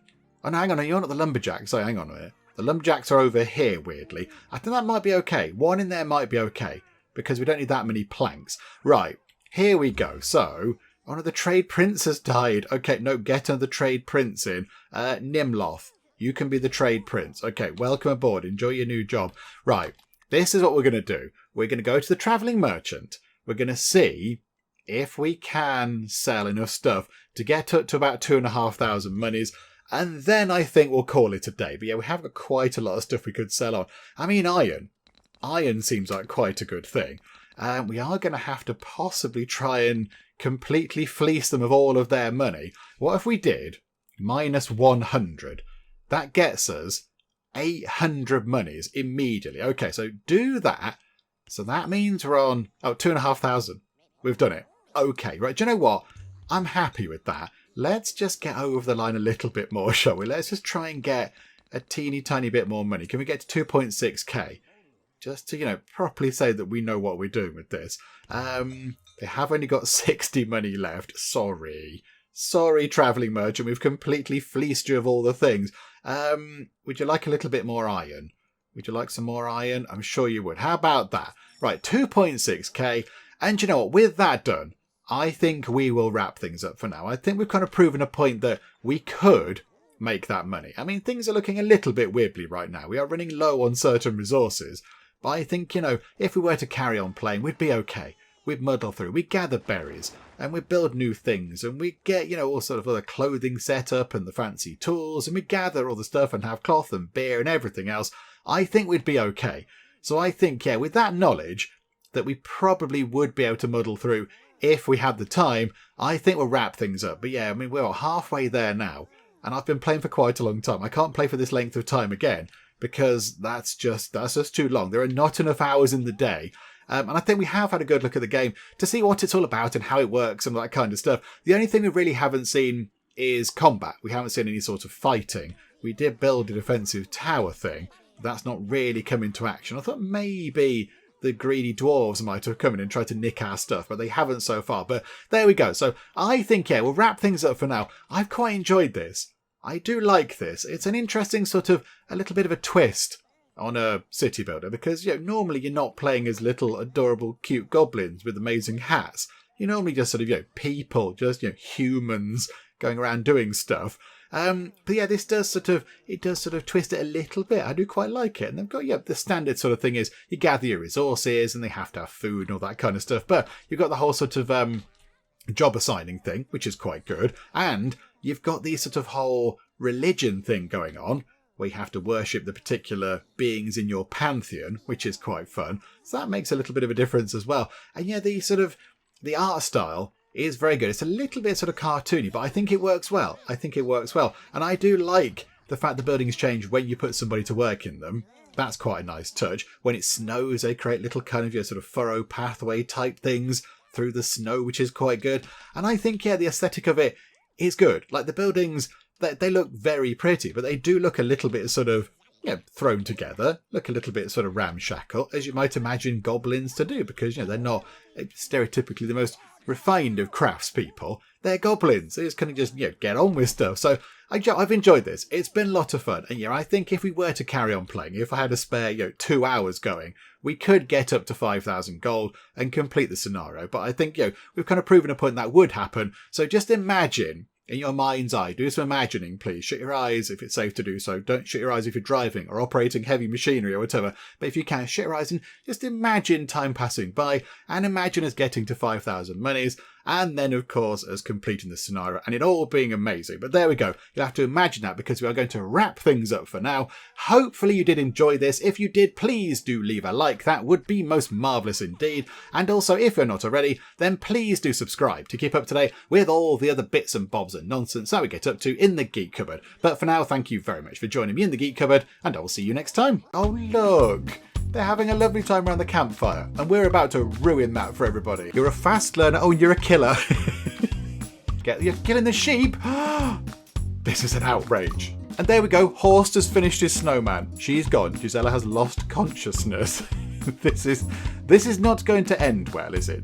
Speaker 1: hang on. You're not the lumberjack. Sorry, hang on a minute. The lumberjacks are over here, weirdly. I think that might be okay. One in there might be okay, because we don't need that many planks. Right, here we go. So, one of the trade prince has died. Okay, no, get another trade prince in. Nimloth, you can be the trade prince. Okay, welcome aboard. Enjoy your new job. Right. This is what we're going to do. We're going to go to the travelling merchant. We're going to see if we can sell enough stuff to get up to about 2,500 monies. And then I think we'll call it a day. But yeah, we have got quite a lot of stuff we could sell on. I mean, iron. Iron seems like quite a good thing. We are going to have to possibly try and completely fleece them of all of their money. What if we did minus 100? That gets us 800 monies immediately. Okay, so do that. So that means we're on 2,500. We've done it. Okay, right. Do you know what? I'm happy with that. Let's just get over the line a little bit more, shall we? Let's just try and get a teeny tiny bit more money. Can we get to 2.6k? Just to, properly say that we know what we're doing with this. They have only got 60 money left. Sorry, travelling merchant. We've completely fleeced you of all the things. Would you like a little bit more iron? Would you like some more iron? I'm sure you would. How about that? Right, 2.6k. And you know what? With that done, I think we will wrap things up for now. I think we've kind of proven a point that we could make that money. I mean, things are looking a little bit wibbly right now. We are running low on certain resources. But I think, if we were to carry on playing, we'd be okay. We'd muddle through. We'd gather berries. And we'd build new things. And we'd get, all sort of other clothing set up and the fancy tools. And we'd gather all the stuff and have cloth and beer and everything else. I think we'd be okay. So I think, with that knowledge that we probably would be able to muddle through if we had the time, I think we'll wrap things up. But yeah, I mean, we're halfway there now. And I've been playing for quite a long time. I can't play for this length of time again because that's just too long. There are not enough hours in the day. And I think we have had a good look at the game to see what it's all about and how it works and that kind of stuff. The only thing we really haven't seen is combat. We haven't seen any sort of fighting. We did build a defensive tower thing. That's not really come into action. I thought maybe the greedy dwarves might have come in and tried to nick our stuff, but they haven't so far. But there we go. So I think, yeah, we'll wrap things up for now. I've quite enjoyed this. I do like this. It's an interesting sort of, a little bit of a twist on a city builder, because normally you're not playing as little adorable cute goblins with amazing hats. You're normally just sort of people, just humans going around doing stuff. But yeah, this does sort of twist it a little bit. I do quite like it. And they've got the standard sort of thing is you gather your resources and they have to have food and all that kind of stuff. But you've got the whole sort of job assigning thing, which is quite good. And you've got the sort of whole religion thing going on, where you have to worship the particular beings in your pantheon, which is quite fun. So that makes a little bit of a difference as well. And yeah, the art style is very good. It's a little bit sort of cartoony, but I think it works well. And I do like the fact the buildings change when you put somebody to work in them. That's quite a nice touch. When it snows, they create little kind of sort of furrow pathway type things through the snow, which is quite good. And I think, yeah, the aesthetic of it is good. Like the buildings, they look very pretty, but they do look a little bit sort of thrown together, look a little bit sort of ramshackle, as you might imagine goblins to do, because they're not stereotypically the most refined of craftspeople. They're goblins. They just kind of just get on with stuff. So I've enjoyed this. It's been a lot of fun. And I think if we were to carry on playing, if I had to spare 2 hours going, we could get up to 5,000 gold and complete the scenario. But I think we've kind of proven a point that would happen. So just imagine, in your mind's eye, do some imagining, please. Shut your eyes if it's safe to do so. Don't shut your eyes if you're driving or operating heavy machinery or whatever. But if you can, shut your eyes and just imagine time passing by, and imagine us getting to 5,000 monies, and then, of course, us completing the scenario and it all being amazing. But there we go. You'll have to imagine that, because we are going to wrap things up for now. Hopefully you did enjoy this. If you did, please do leave a like. That would be most marvellous indeed. And also, if you're not already, then please do subscribe to keep up to date with all the other bits and bobs and nonsense that we get up to in the Geek Cupboard. But for now, thank you very much for joining me in the Geek Cupboard, and I will see you next time. Oh, look! They're having a lovely time around the campfire, and we're about to ruin that for everybody. You're a fast learner. Oh, you're a killer. You're killing the sheep. This is an outrage. And there we go. Horst has finished his snowman. She's gone. Gisela has lost consciousness. This is not going to end well, is it?